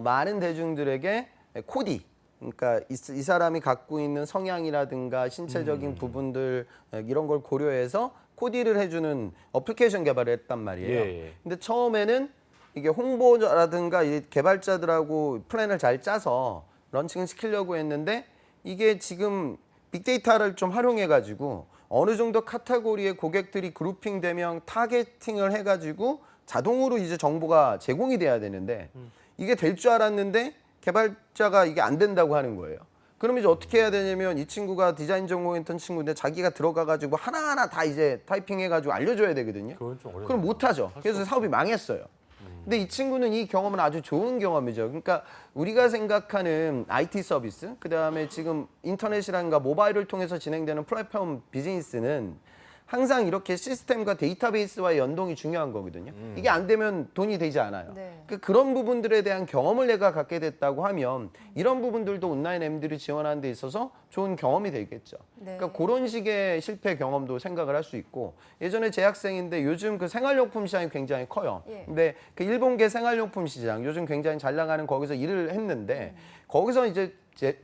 많은 대중들에게 코디 그러니까 이 사람이 갖고 있는 성향이라든가 신체적인 부분들 이런 걸 고려해서 코디를 해주는 어플리케이션 개발을 했단 말이에요. 예. 근데 처음에는 이게 홍보자라든가 이 개발자들하고 플랜을 잘 짜서 런칭을 시키려고 했는데 이게 지금 빅데이터를 좀 활용해 가지고 어느 정도 카테고리의 고객들이 그룹핑되면 타겟팅을 해 가지고 자동으로 이제 정보가 제공이 돼야 되는데 이게 될 줄 알았는데 개발자가 이게 안 된다고 하는 거예요. 그럼 이제 어떻게 해야 되냐면 이 친구가 디자인 전공했던 친구인데 자기가 들어가 가지고 하나하나 다 이제 타이핑해 가지고 알려줘야 되거든요. 그건 좀 어려워요. 그럼 못하죠. 그래서 사업이 망했어요. 근데 이 친구는 이 경험은 아주 좋은 경험이죠. 그러니까 우리가 생각하는 IT 서비스, 그다음에 지금 인터넷이라든가 모바일을 통해서 진행되는 플랫폼 비즈니스는 항상 이렇게 시스템과 데이터베이스와의 연동이 중요한 거거든요. 이게 안 되면 돈이 되지 않아요. 네. 그런 부분들에 대한 경험을 내가 갖게 됐다고 하면 이런 부분들도 온라인 M들이 지원하는 데 있어서 좋은 경험이 되겠죠. 네. 그러니까 그런 식의 실패 경험도 생각을 할 수 있고 예전에 제 학생인데 요즘 그 생활용품 시장이 굉장히 커요. 예. 근데 그 일본계 생활용품 시장 요즘 굉장히 잘 나가는 거기서 일을 했는데 거기서 이제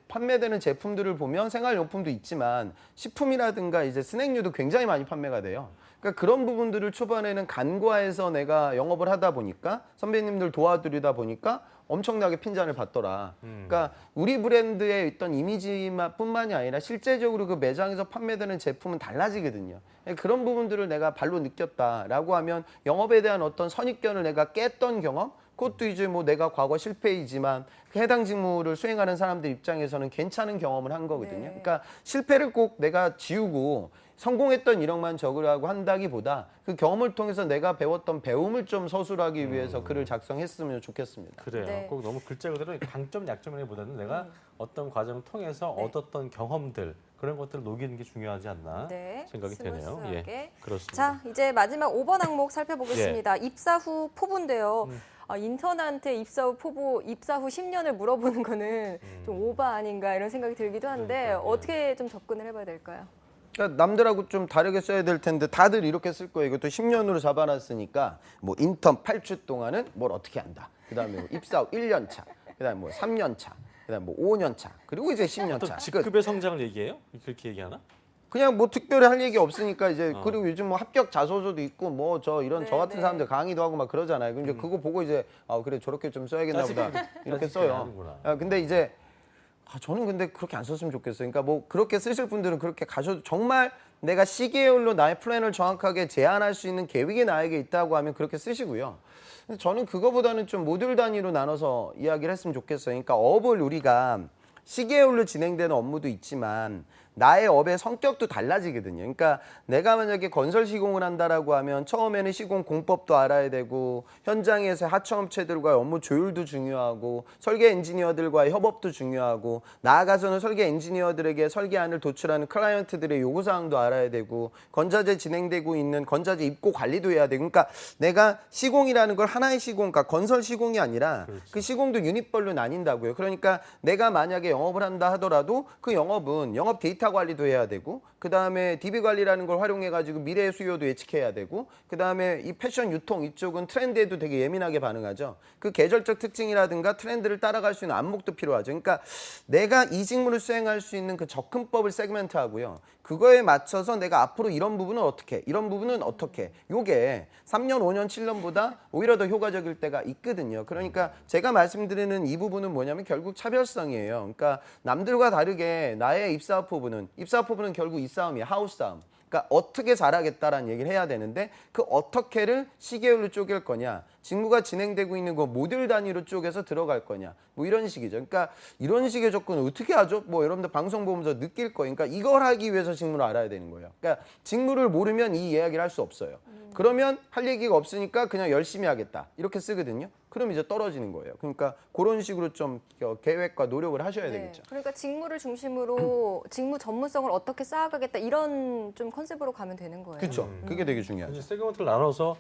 판매되는 제품들을 보면 생활용품도 있지만 식품이라든가 이제 스낵류도 굉장히 많이 판매가 돼요. 그러니까 그런 부분들을 초반에는 간과해서 내가 영업을 하다 보니까 선배님들 도와드리다 보니까 엄청나게 핀잔을 받더라. 그러니까 우리 브랜드의 어떤 이미지뿐만이 아니라 실제적으로 그 매장에서 판매되는 제품은 달라지거든요. 그런 부분들을 내가 발로 느꼈다라고 하면 영업에 대한 어떤 선입견을 내가 깼던 경험 그것도 이제 뭐 내가 과거 실패이지만 그 해당 직무를 수행하는 사람들 입장에서는 괜찮은 경험을 한 거거든요. 네. 그러니까 실패를 꼭 내가 지우고 성공했던 이력만 적으라고 한다기보다 그 경험을 통해서 내가 배웠던 배움을 좀 서술하기 위해서 글을 작성했으면 좋겠습니다. 그래요. 네. 꼭 너무 글자 그대로 강점 약점이라기보다는 내가 어떤 과정을 통해서 네. 얻었던 경험들 그런 것들을 녹이는 게 중요하지 않나 네, 생각이 되네요. 스무스하게. 예, 그렇습니다. 자, 이제 마지막 5번 항목 살펴보겠습니다. 예. 입사 후 포부인데요. 인턴한테 입사 후 포부, 입사 후 10년을 물어보는 거는 좀 오바 아닌가 이런 생각이 들기도 한데 그러니까요. 어떻게 좀 접근을 해봐야 될까요? 그러니까 남들하고 좀 다르게 써야 될 텐데 다들 이렇게 쓸 거예요. 이것도 10년으로 잡아놨으니까 뭐 인턴 8주 동안은 뭘 어떻게 한다. 그다음에 뭐 입사 후 1년 차, 그다음에 뭐 3년 차, 그다음에 뭐 5년 차, 그리고 이제 10년 어떤 차. 직급의 성장을 얘기해요? 그렇게 얘기하나? 그냥 뭐 특별히 할 얘기 없으니까 이제 그리고 요즘 뭐 합격 자소서도 있고 뭐 저 이런 저 같은 네. 사람들 강의도 하고 막 그러잖아요. 그럼 이제 그거 보고 이제 아 그래 저렇게 좀 써야겠나 보다 이렇게 써요. 하는구나. 근데 이제 저는 근데 그렇게 안 썼으면 좋겠어요. 그러니까 뭐 그렇게 쓰실 분들은 그렇게 가셔도 정말 내가 시계열로 나의 플랜을 정확하게 제안할 수 있는 계획이 나에게 있다고 하면 그렇게 쓰시고요. 근데 저는 그거보다는 좀 모듈 단위로 나눠서 이야기를 했으면 좋겠어요. 그러니까 업을 우리가 시계열로 진행되는 업무도 있지만 나의 업의 성격도 달라지거든요. 그러니까 내가 만약에 건설 시공을 한다라고 하면 처음에는 시공 공법도 알아야 되고 현장에서 하청업체들과의 업무 조율도 중요하고 설계 엔지니어들과의 협업도 중요하고 나아가서는 설계 엔지니어들에게 설계안을 도출하는 클라이언트들의 요구사항도 알아야 되고 건자재 진행되고 있는 건자재 입고 관리도 해야 되고 그러니까 내가 시공이라는 걸 하나의 시공, 그러니까 건설 시공이 아니라 그 시공도 유닛별로 나뉜다고요. 그러니까 내가 만약에 영업을 한다 하더라도 그 영업은 영업 데이터 관리도 해야 되고 그다음에 DB 관리라는 걸 활용해 가지고 미래의 수요도 예측해야 되고 그다음에 이 패션 유통 이쪽은 트렌드에도 되게 예민하게 반응하죠. 그 계절적 특징이라든가 트렌드를 따라갈 수 있는 안목도 필요하죠. 그러니까 내가 이 직무를 수행할 수 있는 그 접근법을 세그멘트하고요. 그거에 맞춰서 내가 앞으로 이런 부분은 어떻게, 이런 부분은 어떻게. 요게 3년, 5년, 7년보다 오히려 더 효과적일 때가 있거든요. 그러니까 제가 말씀드리는 이 부분은 뭐냐면 결국 차별성이에요. 그러니까 남들과 다르게 나의 입사 포부는 결국 이 싸움이에요. 하우스 싸움. 그러니까 어떻게 잘하겠다라는 얘기를 해야 되는데 그 어떻게를 시계열로 쪼갤 거냐, 직무가 진행되고 있는 거 모듈 단위로 쪼개서 들어갈 거냐, 뭐 이런 식이죠. 그러니까 이런 식의 접근을 어떻게 하죠? 뭐 여러분들 방송 보면서 느낄 거예요. 그러니까 이걸 하기 위해서 직무를 알아야 되는 거예요. 그러니까 직무를 모르면 이 이야기를 할 수 없어요. 그러면 할 얘기가 없으니까 그냥 열심히 하겠다 이렇게 쓰거든요. 그럼 이제 떨어지는 거예요. 그러니까 그런 식으로 좀 계획과 노력을 하셔야 되겠죠. 그러니까 직무를 중심으로 직무 전문성을 어떻게 쌓아가겠다 이런 좀 컨셉으로 가면 되는 거예요. 그렇죠. 그게 되게 중요하죠. 이제 세그먼트를 나눠서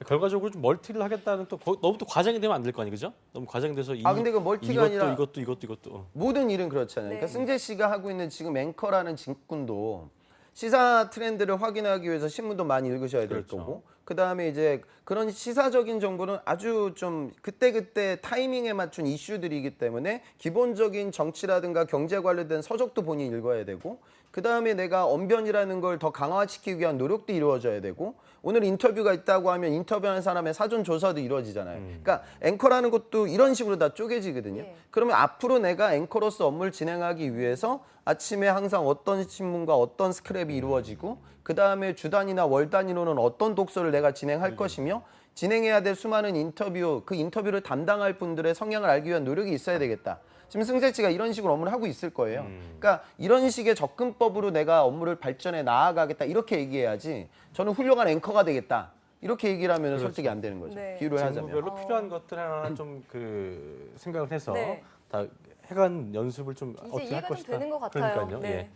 결과적으로 좀 멀티를 하겠다는 또 너무 또 과장이 되면 안 될 거 아니에요, 그죠? 너무 과장돼서 근데 그 멀티가 아니라 이것도. 모든 일은 그렇잖아요. 네. 그러니까 승재 씨가 하고 있는 지금 앵커라는 직군도 시사 트렌드를 확인하기 위해서 신문도 많이 읽으셔야 될 그렇죠. 거고 그다음에 이제 그런 시사적인 정보는 아주 좀 그때그때 타이밍에 맞춘 이슈들이기 때문에 기본적인 정치라든가 경제 관련된 서적도 본인이 읽어야 되고 그다음에 내가 언변이라는 걸 더 강화시키기 위한 노력도 이루어져야 되고 오늘 인터뷰가 있다고 하면 인터뷰하는 사람의 사전 조사도 이루어지잖아요. 그러니까 앵커라는 것도 이런 식으로 다 쪼개지거든요. 예. 그러면 앞으로 내가 앵커로서 업무를 진행하기 위해서 아침에 항상 어떤 신문과 어떤 스크랩이 이루어지고 그다음에 주 단위나 월 단위로는 어떤 독서를 내가 진행할 것이며 진행해야 될 수많은 인터뷰, 그 인터뷰를 담당할 분들의 성향을 알기 위한 노력이 있어야 되겠다. 지금 승재 씨가 이런 식으로 업무를 하고 있을 거예요. 그러니까 이런 식의 접근법으로 내가 업무를 발전해 나아가겠다 이렇게 얘기해야지 저는 훌륭한 앵커가 되겠다. 이렇게 얘기를 하면 솔직히 안 되는 거죠. 네. 비유를 하자면. 직무별로 필요한 것들 하나 좀 그 생각을 해서 네. 다 해간 연습을 좀 이제 어떻게 할 이해가 좀 것이다. 되는 것 같아요. 그러니까요. 네. 예.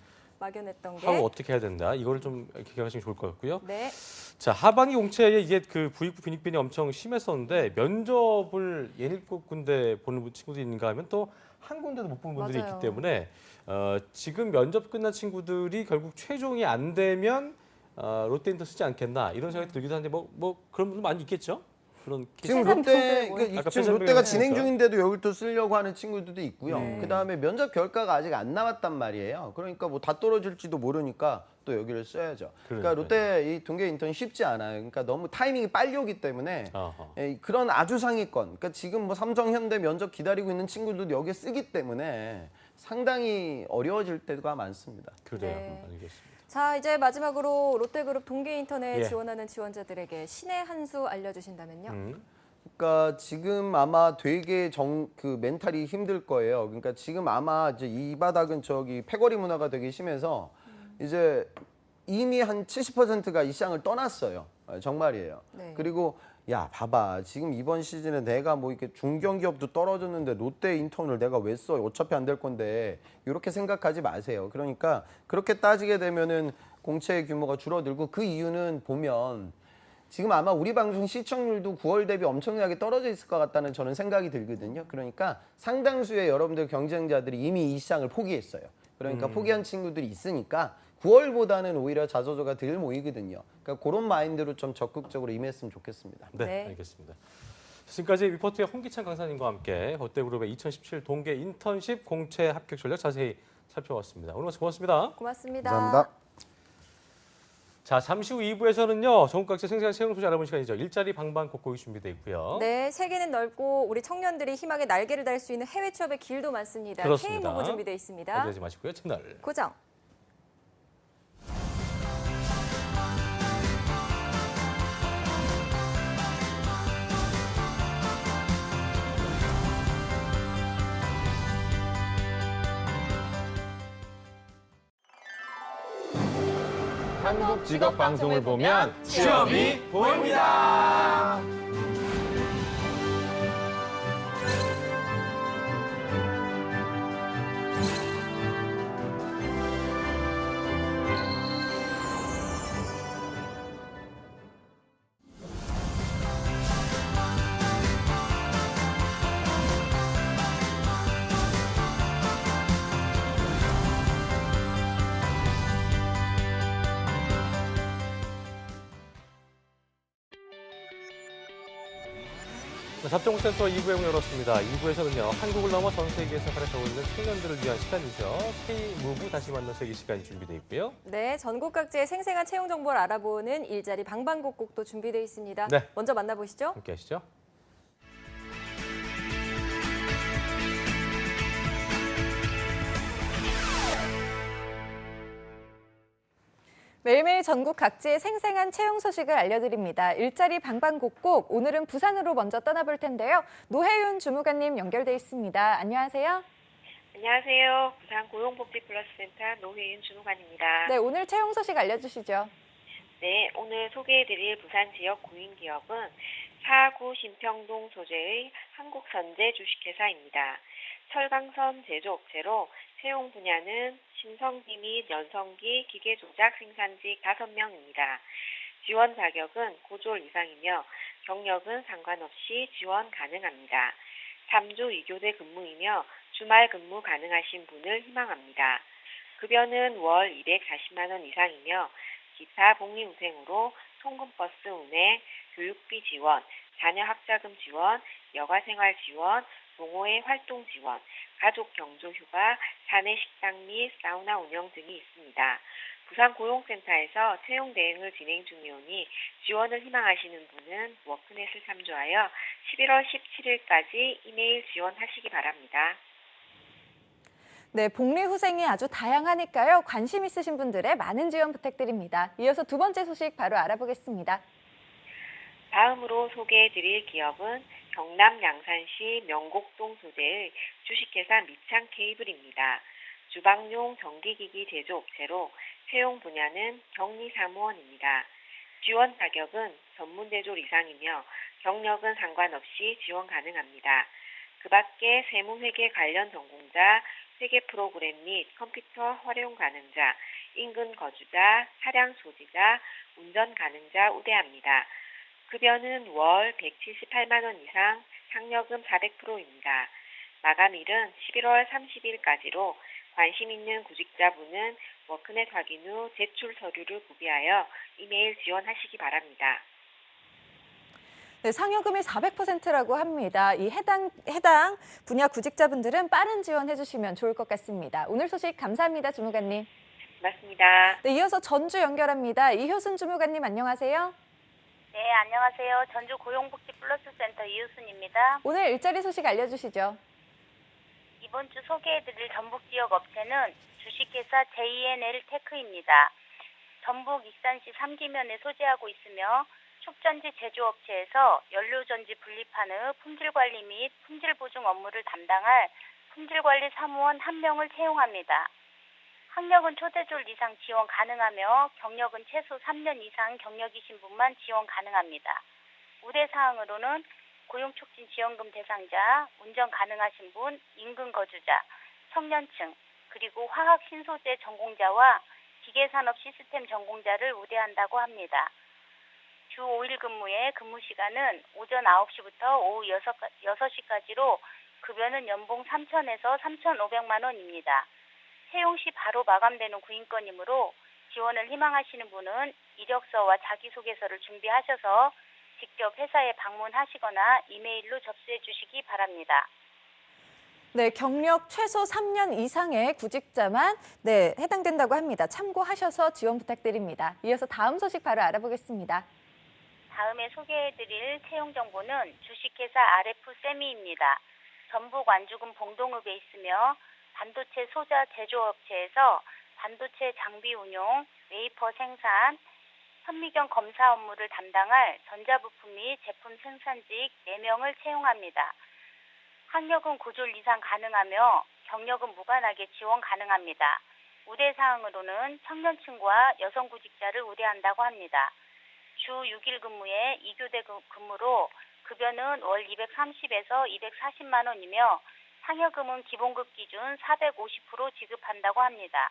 막연했던 게. 하고 어떻게 해야 된다. 이거를 좀 기억하시면 좋을 것 같고요. 네. 자, 하반기 공채에 이게 그 부익부 빈익빈이 엄청 심했었는데 면접을 예닐곱 군데 보는 친구도 있는가 하면 또 한 군데도 못 보는 분들이 맞아요. 있기 때문에 지금 면접 끝난 친구들이 결국 최종이 안 되면 롯데인터 쓰지 않겠나 이런 생각이 들기도 하는데 뭐 그런 분들 많이 있겠죠? 그런 케이스. 지금 롯데 아까 지금 패션 롯데가 브레이크가 진행 있으니까. 중인데도 여기를 또 쓰려고 하는 친구들도 있고요. 네. 그다음에 면접 결과가 아직 안 나왔단 말이에요. 그러니까 뭐 다 떨어질지도 모르니까 또 여기를 써야죠. 그러니까 그러니까요. 롯데 이 동계 인턴 쉽지 않아요. 그러니까 너무 타이밍이 빨리 오기 때문에 어허. 그런 아주 상위권. 그러니까 지금 뭐 삼성, 현대 면접 기다리고 있는 친구들도 여기에 쓰기 때문에 상당히 어려워질 때가 많습니다. 그래요. 네. 알겠습니다. 자, 이제 마지막으로 롯데그룹 동계 인턴에 예. 지원하는 지원자들에게 신의 한 수 알려주신다면요. 그러니까 지금 아마 되게 그 멘탈이 힘들 거예요. 그러니까 지금 아마 이제 이 바닥은 저기 패거리 문화가 되게 심해서 이제 이미 한 70%가 이 시장을 떠났어요. 정말이에요. 네. 그리고 야, 봐봐. 지금 이번 시즌에 내가 뭐 이렇게 중견기업도 떨어졌는데 롯데 인턴을 내가 왜 써? 어차피 안 될 건데. 이렇게 생각하지 마세요. 그러니까 그렇게 따지게 되면은 공채 규모가 줄어들고 그 이유는 보면 지금 아마 우리 방송 시청률도 9월 대비 엄청나게 떨어져 있을 것 같다는 저는 생각이 들거든요. 그러니까 상당수의 여러분들 경쟁자들이 이미 이 시장을 포기했어요. 그러니까 포기한 친구들이 있으니까 9월보다는 오히려 자조조가 덜 모이거든요. 그러니까 그런 마인드로 좀 적극적으로 임했으면 좋겠습니다. 네, 네. 알겠습니다. 지금까지 리포트의 홍기찬 강사님과 함께 롯데그룹의 2017 동계 인턴십 공채 합격 전략 자세히 살펴봤습니다. 오늘 말씀 고맙습니다. 고맙습니다. 감사합니다. 자, 잠시 후 2부에서는요. 전국각지 생생한 채용 소식 알아보는 시간이죠. 일자리 방방곡곡이 준비되어 있고요. 네, 세계는 넓고 우리 청년들이 희망의 날개를 달 수 있는 해외 취업의 길도 많습니다. 그렇습니다. K무브 준비되어 있습니다. 어디가지 마시고요. 채널 고정. 한국 직업 방송을 보면 취업이 보입니다. 잡정센터 2부에 문 열었습니다. 2부에서는요. 한국을 넘어 전 세계에서 활약하고 있는 청년들을 위한 시간이죠. K무브 다시 만난 세계 시간이 준비되어 있고요. 네, 전국 각지의 생생한 채용 정보를 알아보는 일자리 방방곡곡도 준비되어 있습니다. 네. 먼저 만나보시죠. 함께 하시죠. 매일매일 전국 각지의 생생한 채용 소식을 알려드립니다. 일자리 방방곡곡, 오늘은 부산으로 먼저 떠나볼 텐데요. 노혜윤 주무관님 연결돼 있습니다. 안녕하세요. 안녕하세요. 부산 고용복지플러스센터 노혜윤 주무관입니다. 네, 오늘 채용 소식 알려주시죠. 네, 오늘 소개해드릴 부산 지역 구인기업은 사구 신평동 소재의 한국선제 주식회사입니다. 철강선 제조업체로 채용 분야는 신성기 및 연성기 기계조작 생산직 5명입니다. 지원 자격은 고졸 이상이며 경력은 상관없이 지원 가능합니다. 3주 2교대 근무이며 주말 근무 가능하신 분을 희망합니다. 급여는 월 240만 원 이상이며 기타 복리후생으로 통근버스 운행, 교육비 지원, 자녀 학자금 지원, 여가생활 지원, 동호회 활동 지원, 가족 경조 휴가, 사내 식당 및 사우나 운영 등이 있습니다. 부산 고용센터에서 채용 대행을 진행 중이오니 지원을 희망하시는 분은 워크넷을 참조하여 11월 17일까지 이메일 지원하시기 바랍니다. 네, 복리후생이 아주 다양하니까요. 관심 있으신 분들의 많은 지원 부탁드립니다. 이어서 두 번째 소식 바로 알아보겠습니다. 다음으로 소개해드릴 기업은 경남 양산시 명곡동 소재의 주식회사 미창 케이블입니다. 주방용 전기기기 제조업체로 채용 분야는 격리사무원입니다. 지원 자격은 전문대졸 이상이며 경력은 상관없이 지원 가능합니다. 그 밖에 세무회계 관련 전공자, 세계 프로그램 및 컴퓨터 활용 가능자, 인근 거주자, 차량 소지자, 운전 가능자 우대합니다. 급여는 월 178만 원 이상, 상여금 400%입니다. 마감일은 11월 30일까지로 관심 있는 구직자분은 워크넷 확인 후 제출 서류를 구비하여 이메일 지원하시기 바랍니다. 네, 상여금이 400%라고 합니다. 이 해당 분야 구직자분들은 빠른 지원해 주시면 좋을 것 같습니다. 오늘 소식 감사합니다, 주무관님. 고맙습니다. 네, 이어서 전주 연결합니다. 이효순 주무관님 안녕하세요. 네, 안녕하세요. 전주 고용복지플러스센터 이효순입니다. 오늘 일자리 소식 알려주시죠. 이번 주 소개해드릴 전북 지역 업체는 주식회사 JNL 테크입니다. 전북 익산시 3기면에 소재하고 있으며 촉전지 제조업체에서 연료전지 분리판 후 품질관리 및 품질보증 업무를 담당할 품질관리 사무원 1명을 채용합니다. 학력은 초대졸 이상 지원 가능하며 경력은 최소 3년 이상 경력이신 분만 지원 가능합니다. 우대사항으로는 고용촉진지원금 대상자, 운전 가능하신 분, 인근 거주자, 청년층, 그리고 화학신소재 전공자와 기계산업 시스템 전공자를 우대한다고 합니다. 주 5일 근무에 근무 시간은 오전 9시부터 오후 6시까지로 급여는 연봉 3,000에서 3,500만 원입니다. 채용 시 바로 마감되는 구인건이므로 지원을 희망하시는 분은 이력서와 자기소개서를 준비하셔서 직접 회사에 방문하시거나 이메일로 접수해 주시기 바랍니다. 네, 경력 최소 3년 이상의 구직자만 해당된다고 합니다. 참고하셔서 지원 부탁드립니다. 이어서 다음 소식 바로 알아보겠습니다. 다음에 소개해드릴 채용 정보는 주식회사 RF세미입니다. 전북 완주군 봉동읍에 있으며 반도체 소자 제조업체에서 반도체 장비 운용, 웨이퍼 생산, 현미경 검사 업무를 담당할 전자부품 및 제품 생산직 4명을 채용합니다. 학력은 9졸 이상 가능하며 경력은 무관하게 지원 가능합니다. 우대사항으로는 청년층과 여성 구직자를 우대한다고 합니다. 주 6일 근무에 2교대 근무로 급여는 월 230에서 240만 원이며 상여금은 기본급 기준 450% 지급한다고 합니다.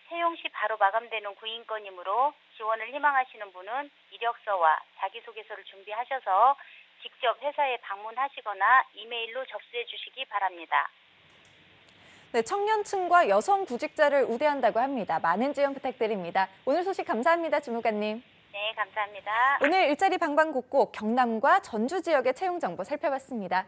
채용 시 바로 마감되는 구인건이므로 지원을 희망하시는 분은 이력서와 자기소개서를 준비하셔서 직접 회사에 방문하시거나 이메일로 접수해 주시기 바랍니다. 네, 청년층과 여성 구직자를 우대한다고 합니다. 많은 지원 부탁드립니다. 오늘 소식 감사합니다, 주무관님. 네, 감사합니다. 오늘 일자리 방방곡곡 경남과 전주 지역의 채용 정보 살펴봤습니다.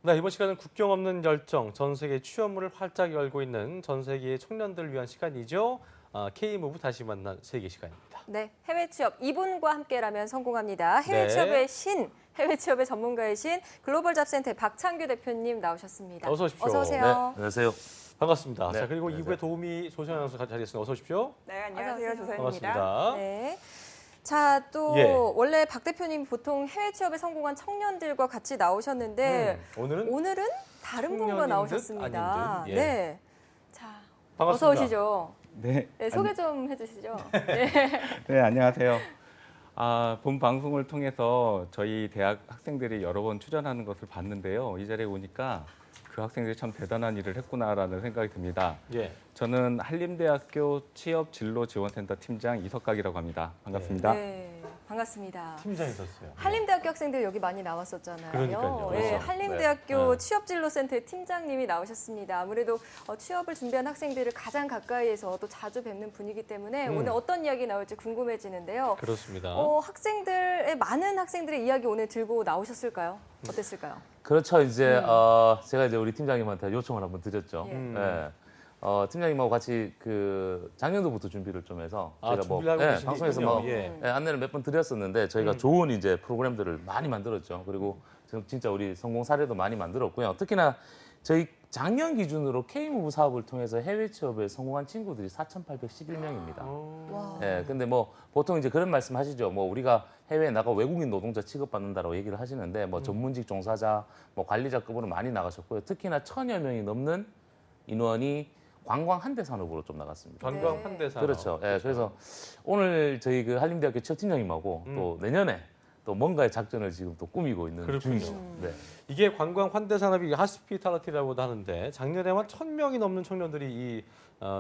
네, 이번 시간은 국경 없는 열정, 전 세계 취업문을 활짝 열고 있는 전 세계의 청년들을 위한 시간이죠. K무브 다시 만난 세계 시간입니다. 네, 해외 취업 이분과 함께라면 성공합니다. 해외 취업의 해외 취업의 전문가이신 글로벌 잡센터의 박창규 대표님 나오셨습니다. 어서 오십시오. 어서 오세요. 네, 안녕하세요. 반갑습니다. 네, 자, 그리고 안녕하세요. 2부에 도우미 조선 아나운서 자리했습니다. 어서 오십시오. 네, 안녕하세요. 어서 오세요. 조선입니다. 반갑습니다. 네. 자, 또 예. 원래 박 대표님 보통 해외 취업에 성공한 청년들과 같이 나오셨는데 오늘은 다른 분과 청년인 듯 나오셨습니다. 아닌 듯. 예. 네. 자, 반갑습니다. 어서 오시죠. 네, 네, 소개 좀 해주시죠. 네, 안녕하세요. 본 방송을 통해서 저희 대학 학생들이 여러 번 출연하는 것을 봤는데요. 이 자리에 오니까 그 학생들이 참 대단한 일을 했구나라는 생각이 듭니다. 예. 저는 한림대학교 취업진로지원센터 팀장 이석각이라고 합니다. 반갑습니다. 네, 반갑습니다. 팀장이셨어요. 한림대학교 학생들 여기 많이 나왔었잖아요. 그러니까요. 네, 그렇죠. 한림대학교 네. 취업진로센터의 팀장님이 나오셨습니다. 아무래도 취업을 준비한 학생들을 가장 가까이에서 또 자주 뵙는 분이기 때문에 오늘 어떤 이야기 나올지 궁금해지는데요. 그렇습니다. 많은 학생들의 이야기 오늘 들고 나오셨을까요? 어땠을까요? 그렇죠. 이제 제가 이제 우리 팀장님한테 요청을 한번 드렸죠. 예. 네. 팀장님하고 같이 그 작년도부터 준비를 좀 해서 저희가 준비를 하고 계신 방송에서 거군요. 뭐 예. 안내를 몇 번 드렸었는데 저희가 좋은 이제 프로그램들을 많이 만들었죠. 그리고 진짜 우리 성공 사례도 많이 만들었고요. 특히나 저희 작년 기준으로 K무브 사업을 통해서 해외 취업에 성공한 친구들이 4,811명입니다. 와. 예, 근데 뭐 보통 이제 그런 말씀 하시죠. 뭐 우리가 해외에 나가 외국인 노동자 취급받는다라고 얘기를 하시는데 뭐 전문직 종사자, 뭐 관리자급으로 많이 나가셨고요. 특히나 1,000여 명이 넘는 인원이 관광 한대 산업으로 좀 나갔습니다. 관광 네. 한대 산업. 그렇죠. 예, 그래서 오늘 저희 그 한림대학교 취업팀장님하고 또 내년에 또 뭔가의 작전을 지금 또 꾸미고 있는 그렇군요. 중이죠. 네. 이게 관광 환대 산업이 하스피탈리티라고도 하는데 작년에만 1,000명이 넘는 청년들이 이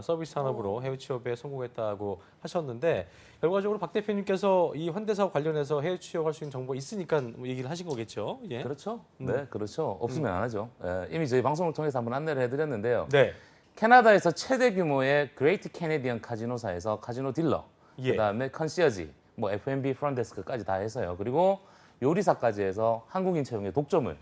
서비스 산업으로 해외 취업에 성공했다고 하셨는데 결과적으로 박 대표님께서 이 환대 사업 관련해서 해외 취업할 수 있는 정보 있으니까 뭐 얘기를 하신 거겠죠? 예. 그렇죠. 네, 그렇죠. 없으면 안 하죠. 예, 이미 저희 방송을 통해서 한번 안내를 해드렸는데요. 네. 캐나다에서 최대 규모의 그레이트 캐네디언 카지노사에서 카지노 딜러, 예. 그다음에 컨시어지, 뭐 F&B 프론데스크까지 다 해서요. 그리고 요리사까지 해서 한국인 채용의 독점을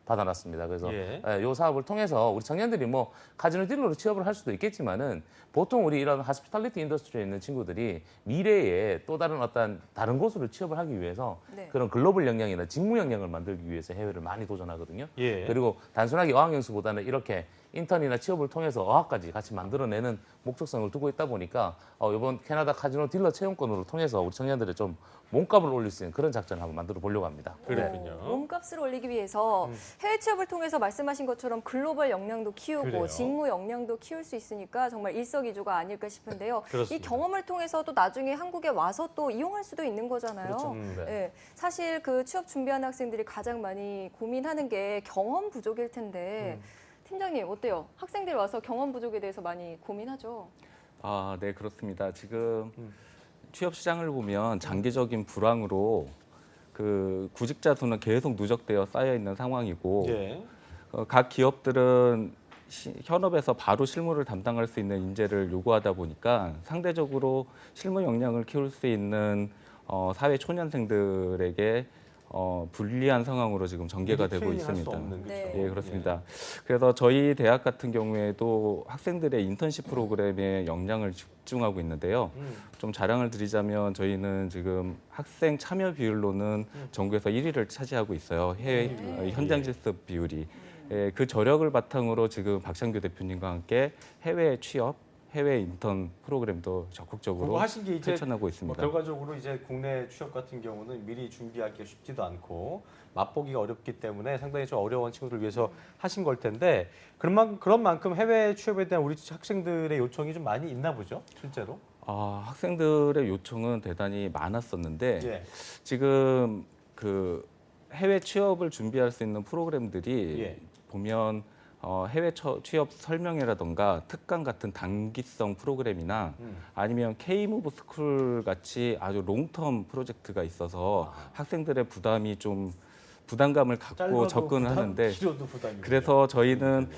받아놨습니다. 그래서 예. 이 사업을 통해서 우리 청년들이 뭐 카지노 딜러로 취업을 할 수도 있겠지만은 보통 우리 이런 하스피탈리티 인더스트리에 있는 친구들이 미래에 또 다른 어떤 다른 곳으로 취업을 하기 위해서 네. 그런 글로벌 역량이나 직무 역량을 만들기 위해서 해외를 많이 도전하거든요. 예. 그리고 단순하게 어학연수보다는 이렇게 인턴이나 취업을 통해서 어학까지 같이 만들어내는 목적성을 두고 있다 보니까 이번 캐나다 카지노 딜러 채용권으로 통해서 우리 청년들의 좀 몸값을 올릴 수 있는 그런 작전을 한번 만들어 보려고 합니다. 그렇군요. 몸값을 올리기 위해서 해외 취업을 통해서 말씀하신 것처럼 글로벌 역량도 키우고 그래요. 직무 역량도 키울 수 있으니까 정말 일석이조가 아닐까 싶은데요. 이 그렇습니다. 경험을 통해서 또 나중에 한국에 와서 또 이용할 수도 있는 거잖아요. 그렇죠. 네. 예, 사실 그 취업 준비하는 학생들이 가장 많이 고민하는 게 경험 부족일 텐데 팀장님 어때요? 학생들 와서 경험 부족에 대해서 많이 고민하죠. 아, 네, 그렇습니다. 지금 취업 시장을 보면 장기적인 불황으로 그 구직자 수는 계속 누적되어 쌓여 있는 상황이고 예. 각 기업들은 현업에서 바로 실무를 담당할 수 있는 인재를 요구하다 보니까 상대적으로 실무 역량을 키울 수 있는 사회 초년생들에게 불리한 상황으로 지금 전개가 되고 트레이닝할 수 있습니다. 없는, 그렇죠. 네. 예, 그렇습니다. 그래서 저희 대학 같은 경우에도 학생들의 인턴십 프로그램에 역량을 집중하고 있는데요. 좀 자랑을 드리자면 저희는 지금 학생 참여 비율로는 전국에서 1위를 차지하고 있어요. 해외 현장 실습 비율이. 예, 그 저력을 바탕으로 지금 박창규 대표님과 함께 해외 취업, 해외 인턴 프로그램도 적극적으로 그거 하신 게 이제 실천하고 있습니다. 결과적으로 이제 국내 취업 같은 경우는 미리 준비하기가 쉽지도 않고 맛보기가 어렵기 때문에 상당히 좀 어려운 친구들을 위해서 하신 걸 텐데 그런 만큼 해외 취업에 대한 우리 학생들의 요청이 좀 많이 있나 보죠, 실제로? 학생들의 요청은 대단히 많았었는데 예. 지금 그 해외 취업을 준비할 수 있는 프로그램들이 예. 보면 해외 취업 설명회라던가 특강 같은 단기성 프로그램이나 아니면 K-무브 스쿨 같이 아주 롱텀 프로젝트가 있어서 학생들의 부담감을 갖고 접근을 하는데 그래서 저희는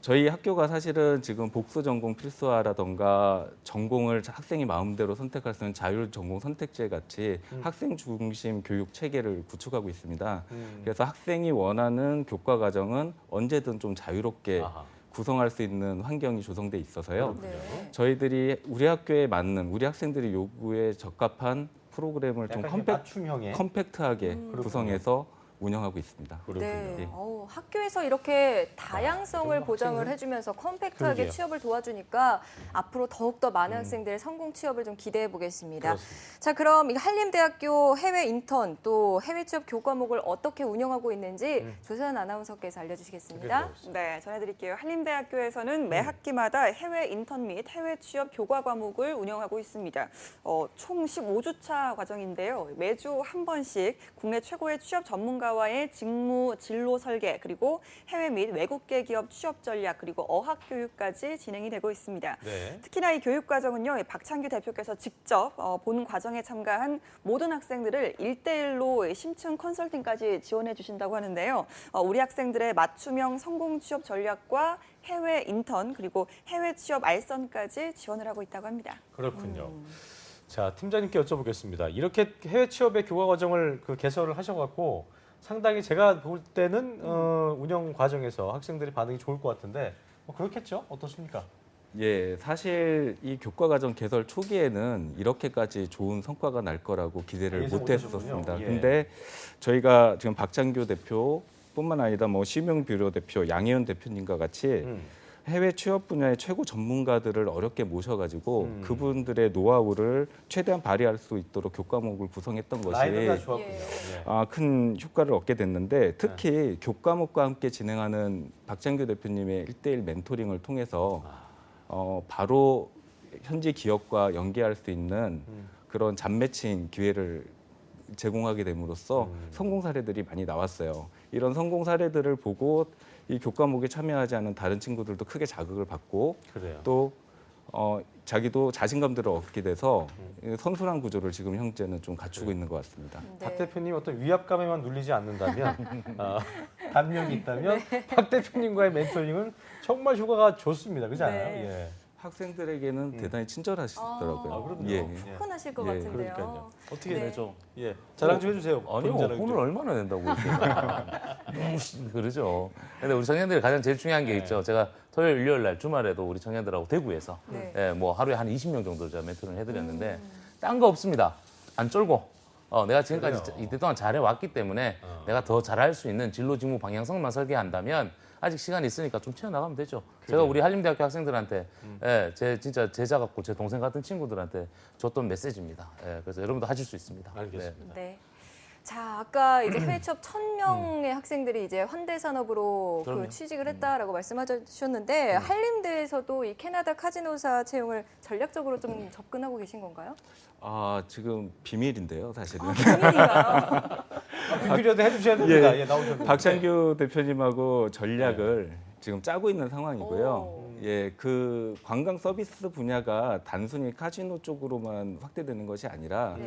저희 학교가 사실은 지금 복수 전공 필수화라던가 전공을 학생이 마음대로 선택할 수 있는 자율 전공 선택제 같이 학생 중심 교육 체계를 구축하고 있습니다. 그래서 학생이 원하는 교과 과정은 언제든 좀 자유롭게 구성할 수 있는 환경이 조성돼 있어서요. 네. 저희들이 우리 학교에 맞는 우리 학생들이 요구에 적합한 프로그램을 좀 맞춤형의 컴팩트하게 구성해서 운영하고 있습니다. 네. 학교에서 이렇게 다양성을 그럼 보장을 학생은? 해주면서 컴팩트하게 그러게요. 취업을 도와주니까 앞으로 더욱더 많은 학생들의 성공 취업을 좀 기대해 보겠습니다. 자, 그럼 이 한림대학교 해외 인턴 또 해외 취업 교과목을 어떻게 운영하고 있는지 조세현 아나운서께서 알려주시겠습니다. 네, 전해드릴게요. 한림대학교에서는 매 학기마다 해외 인턴 및 해외 취업 교과 과목을 운영하고 있습니다. 총 15주차 과정인데요. 매주 한 번씩 국내 최고의 취업 전문가와의 직무 진로 설계 그리고 해외 및 외국계 기업 취업 전략 그리고 어학 교육까지 진행이 되고 있습니다. 네. 특히나 이 교육 과정은요, 박창규 대표께서 직접 본 과정에 참가한 모든 학생들을 1대1로 심층 컨설팅까지 지원해 주신다고 하는데요. 우리 학생들의 맞춤형 성공 취업 전략과 해외 인턴 그리고 해외 취업 알선까지 지원을 하고 있다고 합니다. 그렇군요. 자, 팀장님께 여쭤보겠습니다. 이렇게 해외 취업의 교과 과정을 개설을 하셔갖고 상당히 제가 볼 때는 운영 과정에서 학생들이 반응이 좋을 것 같은데 그렇겠죠? 어떻습니까? 예, 사실 이 교과 과정 개설 초기에는 이렇게까지 좋은 성과가 날 거라고 기대를 예상 못 했었습니다. 못하셨군요. 예. 근데 저희가 지금 박창규 대표뿐만 아니라 심용 뷰로 대표, 양혜연 대표님과 같이 해외 취업 분야의 최고 전문가들을 어렵게 모셔가지고 그분들의 노하우를 최대한 발휘할 수 있도록 교과목을 구성했던 라이브가 것이 좋았군요. 큰 효과를 얻게 됐는데 특히 교과목과 함께 진행하는 박창규 대표님의 1대1 멘토링을 통해서 바로 현지 기업과 연계할 수 있는 그런 잡매칭 기회를 제공하게 됨으로써 성공 사례들이 많이 나왔어요. 이런 성공 사례들을 보고 이 교과목에 참여하지 않은 다른 친구들도 크게 자극을 받고 그래요. 또 자기도 자신감들을 얻게 돼서 선순환 구조를 지금 현재는 좀 갖추고 있는 것 같습니다. 박 대표님 어떤 위압감에만 눌리지 않는다면 단명이 있다면 박 대표님과의 멘토링은 정말 효과가 좋습니다. 그렇지 않아요? 네. 예. 학생들에게는 대단히 친절하시더라고요. 그럼요. 예. 푸근하실 것 예, 같은데요. 그러니까요. 어떻게 네. 되죠? 예, 자랑 좀 해주세요. 아니요, 본인 자랑 돈을 좀. 얼마나 낸다고 이렇게. 그러죠. 근데 우리 청년들이 가장 제일 중요한 게 있죠. 제가 토요일, 일요일 날 주말에도 우리 청년들하고 대구에서 네. 예, 뭐 하루에 한 20명 정도 제가 멘토링 해드렸는데 딴 거 없습니다. 안 쫄고 내가 지금까지 그래요. 이때 동안 잘해왔기 때문에 내가 더 잘할 수 있는 진로, 직무, 방향성만 설계한다면 아직 시간이 있으니까 좀 채워나가면 되죠. 제가 우리 한림대학교 학생들한테 예, 제 진짜 제자 같고 제 동생 같은 친구들한테 줬던 메시지입니다. 예, 그래서 여러분도 하실 수 있습니다. 알겠습니다. 네. 자, 아까 이제 해외 취업 1,000명의 학생들이 이제 현대산업으로 그 그럼요. 취직을 했다라고 말씀하셨는데 한림대에서도 이 캐나다 카지노사 채용을 전략적으로 좀 접근하고 계신 건가요? 지금 비밀인데요, 사실은. 비밀인가요? 비밀이라도 해주셔야 됩니다. 예, 나오셨는데. 박찬규 대표님하고 전략을 지금 짜고 있는 상황이고요. 오. 예, 그 관광 서비스 분야가 단순히 카지노 쪽으로만 확대되는 것이 아니라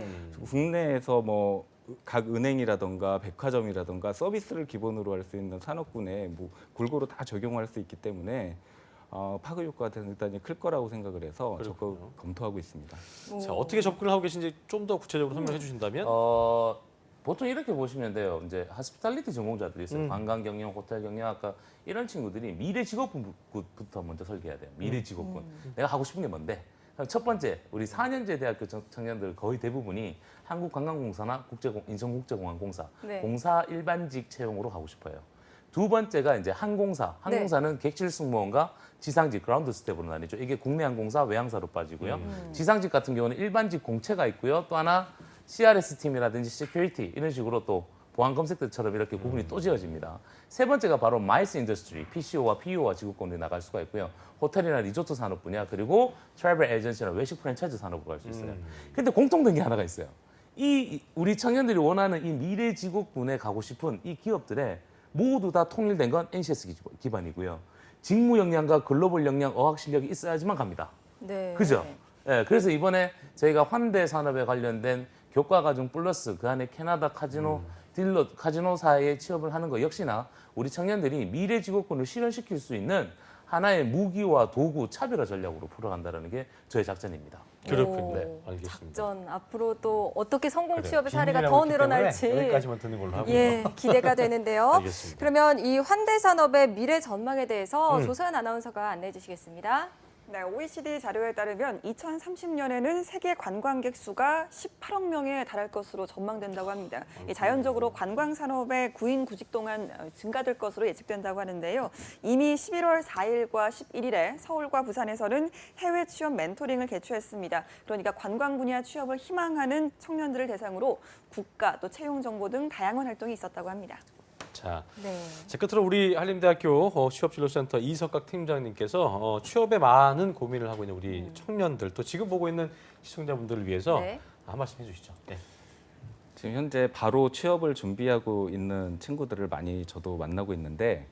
국내에서 뭐 각 은행이라던가 백화점이라던가 서비스를 기본으로 할 수 있는 산업군에 뭐 골고루 다 적용할 수 있기 때문에 파급 효과가 대단히 클 거라고 생각을 해서 적극 검토하고 있습니다. 자, 어떻게 접근을 하고 계신지 좀 더 구체적으로 설명해 주신다면? 보통 이렇게 보시면 돼요. 이제 하스피탈리티 전공자들이 있어요. 관광 경영, 호텔 경영 아까 이런 친구들이 미래 직업군부터 먼저 설계해야 돼요. 미래 직업군. 내가 하고 싶은 게 뭔데? 그럼 첫 번째, 우리 4년제 대학교 청년들 거의 대부분이 한국관광공사나 인천국제공항공사, 네. 공사 일반직 채용으로 가고 싶어요. 두 번째가 이제 항공사. 항공사는 객실 승무원과 지상직, 그라운드 스텝으로 나뉘죠. 이게 국내 항공사, 외항사로 빠지고요. 지상직 같은 경우는 일반직 공채가 있고요. 또 하나 CRS 팀이라든지 시큐리티 이런 식으로 또 보안 검색대처럼 이렇게 구분이 또 지어집니다. 세 번째가 바로 마이스 인더스트리, PCO와 PU와 직업군에 나갈 수가 있고요. 호텔이나 리조트 산업 분야 그리고 트래블 에이전시나 외식 프랜차이즈 산업으로 갈 수 있어요. 근데 공통된 게 하나가 있어요. 우리 청년들이 원하는 이 미래 직업군에 가고 싶은 이 기업들에 모두 다 통일된 건 NCS 기반이고요. 직무 역량과 글로벌 역량, 어학 실력이 있어야지만 갑니다. 네. 그죠? 예, 그래서 이번에 저희가 환대 산업에 관련된 교과 과정 플러스 그 안에 캐나다 카지노 딜러 카지노사에 취업을 하는 거 역시나 우리 청년들이 미래 직업군을 실현시킬 수 있는 하나의 무기와 도구 차별화 전략으로 풀어간다는 게 저의 작전입니다. 그렇군요. 오, 네, 알겠습니다. 작전 앞으로 또 어떻게 성공 그래요. 취업의 사례가 비밀이라고 더 했기 때문에 늘어날지 여기까지만 듣는 걸로 하고요. 예, 기대가 되는데요. 알겠습니다. 그러면 이 환대산업의 미래 전망에 대해서 조서연 아나운서가 안내해 주시겠습니다. 네, OECD 자료에 따르면 2030년에는 세계 관광객 수가 18억 명에 달할 것으로 전망된다고 합니다. 자연적으로 관광 산업의 구인 구직 동안 증가될 것으로 예측된다고 하는데요. 이미 11월 4일과 11일에 서울과 부산에서는 해외 취업 멘토링을 개최했습니다. 그러니까 관광 분야 취업을 희망하는 청년들을 대상으로 국가 또 채용 정보 등 다양한 활동이 있었다고 합니다. 자, 네. 자, 끝으로 우리 한림대학교 취업진로센터 이석각 팀장님께서 취업에 많은 고민을 하고 있는 우리 청년들 또 지금 보고 있는 시청자분들을 위해서 네. 한 말씀 해주시죠. 네. 지금 현재 바로 취업을 준비하고 있는 친구들을 많이 저도 만나고 있는데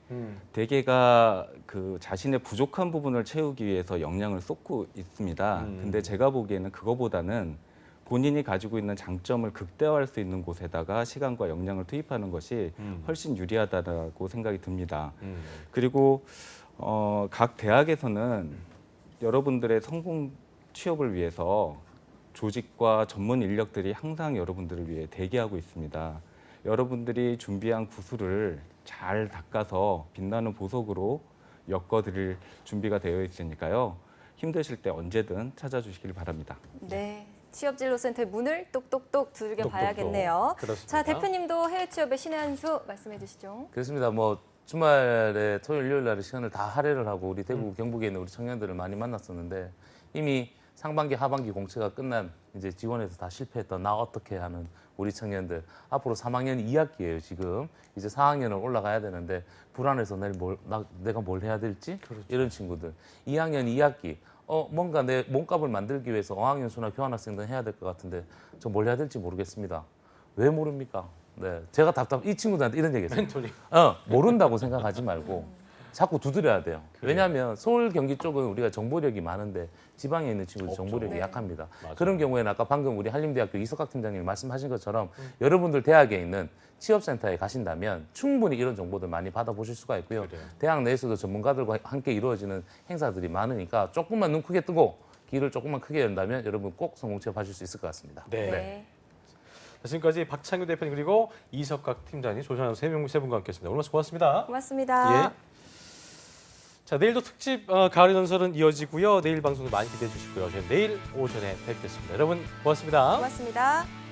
대개가 그 자신의 부족한 부분을 채우기 위해서 역량을 쏟고 있습니다. 근데 제가 보기에는 그거보다는 본인이 가지고 있는 장점을 극대화할 수 있는 곳에다가 시간과 역량을 투입하는 것이 훨씬 유리하다고 생각이 듭니다. 그리고 각 대학에서는 여러분들의 성공 취업을 위해서 조직과 전문 인력들이 항상 여러분들을 위해 대기하고 있습니다. 여러분들이 준비한 구슬을 잘 닦아서 빛나는 보석으로 엮어드릴 준비가 되어 있으니까요. 힘드실 때 언제든 찾아주시길 바랍니다. 네. 취업진로센터의 문을 똑똑똑 두들겨 똑똑똑. 봐야겠네요. 그렇습니다. 자, 대표님도 해외 취업의 신의 한 수 말씀해 주시죠. 그렇습니다. 뭐 주말에 토요일, 일요일 날에 시간을 다 할애를 하고 우리 대구, 경북에 있는 우리 청년들을 많이 만났었는데 이미 상반기, 하반기 공채가 끝난 이제 지원에서 다 실패했던 나 어떻게 하는 우리 청년들 앞으로 3학년 2학기예요 지금 이제 4학년을 올라가야 되는데 불안해서 내가 뭘 해야 될지 이런 친구들 2학년 2학기 뭔가 내 몸값을 만들기 위해서 어학연수나 교환학생들 해야 될 것 같은데 저 뭘 해야 될지 모르겠습니다. 왜 모릅니까? 네, 제가 이 친구들한테 이런 얘기했어요. 멘토링. 모른다고 생각하지 말고 자꾸 두드려야 돼요. 왜냐하면 서울, 경기 쪽은 우리가 정보력이 많은데 지방에 있는 친구들 정보력이 네. 약합니다. 맞아요. 그런 경우에는 아까 방금 우리 한림대학교 이석학 팀장님이 말씀하신 것처럼 여러분들 대학에 있는 취업센터에 가신다면 충분히 이런 정보들 많이 받아보실 수가 있고요. 그래요. 대학 내에서도 전문가들과 함께 이루어지는 행사들이 많으니까 조금만 눈 크게 뜨고 귀를 조금만 크게 연다면 여러분 꼭 성공 취업하실 수 있을 것 같습니다. 네. 자, 지금까지 박창규 대표님 그리고 이석각 팀장님, 조선현 세 분과 함께했습니다. 오늘 말씀 고맙습니다. 고맙습니다. 예. 자, 내일도 특집 가을의 전설은 이어지고요. 내일 방송도 많이 기대해 주시고요. 저는 내일 오전에 뵙겠습니다. 여러분 고맙습니다. 고맙습니다.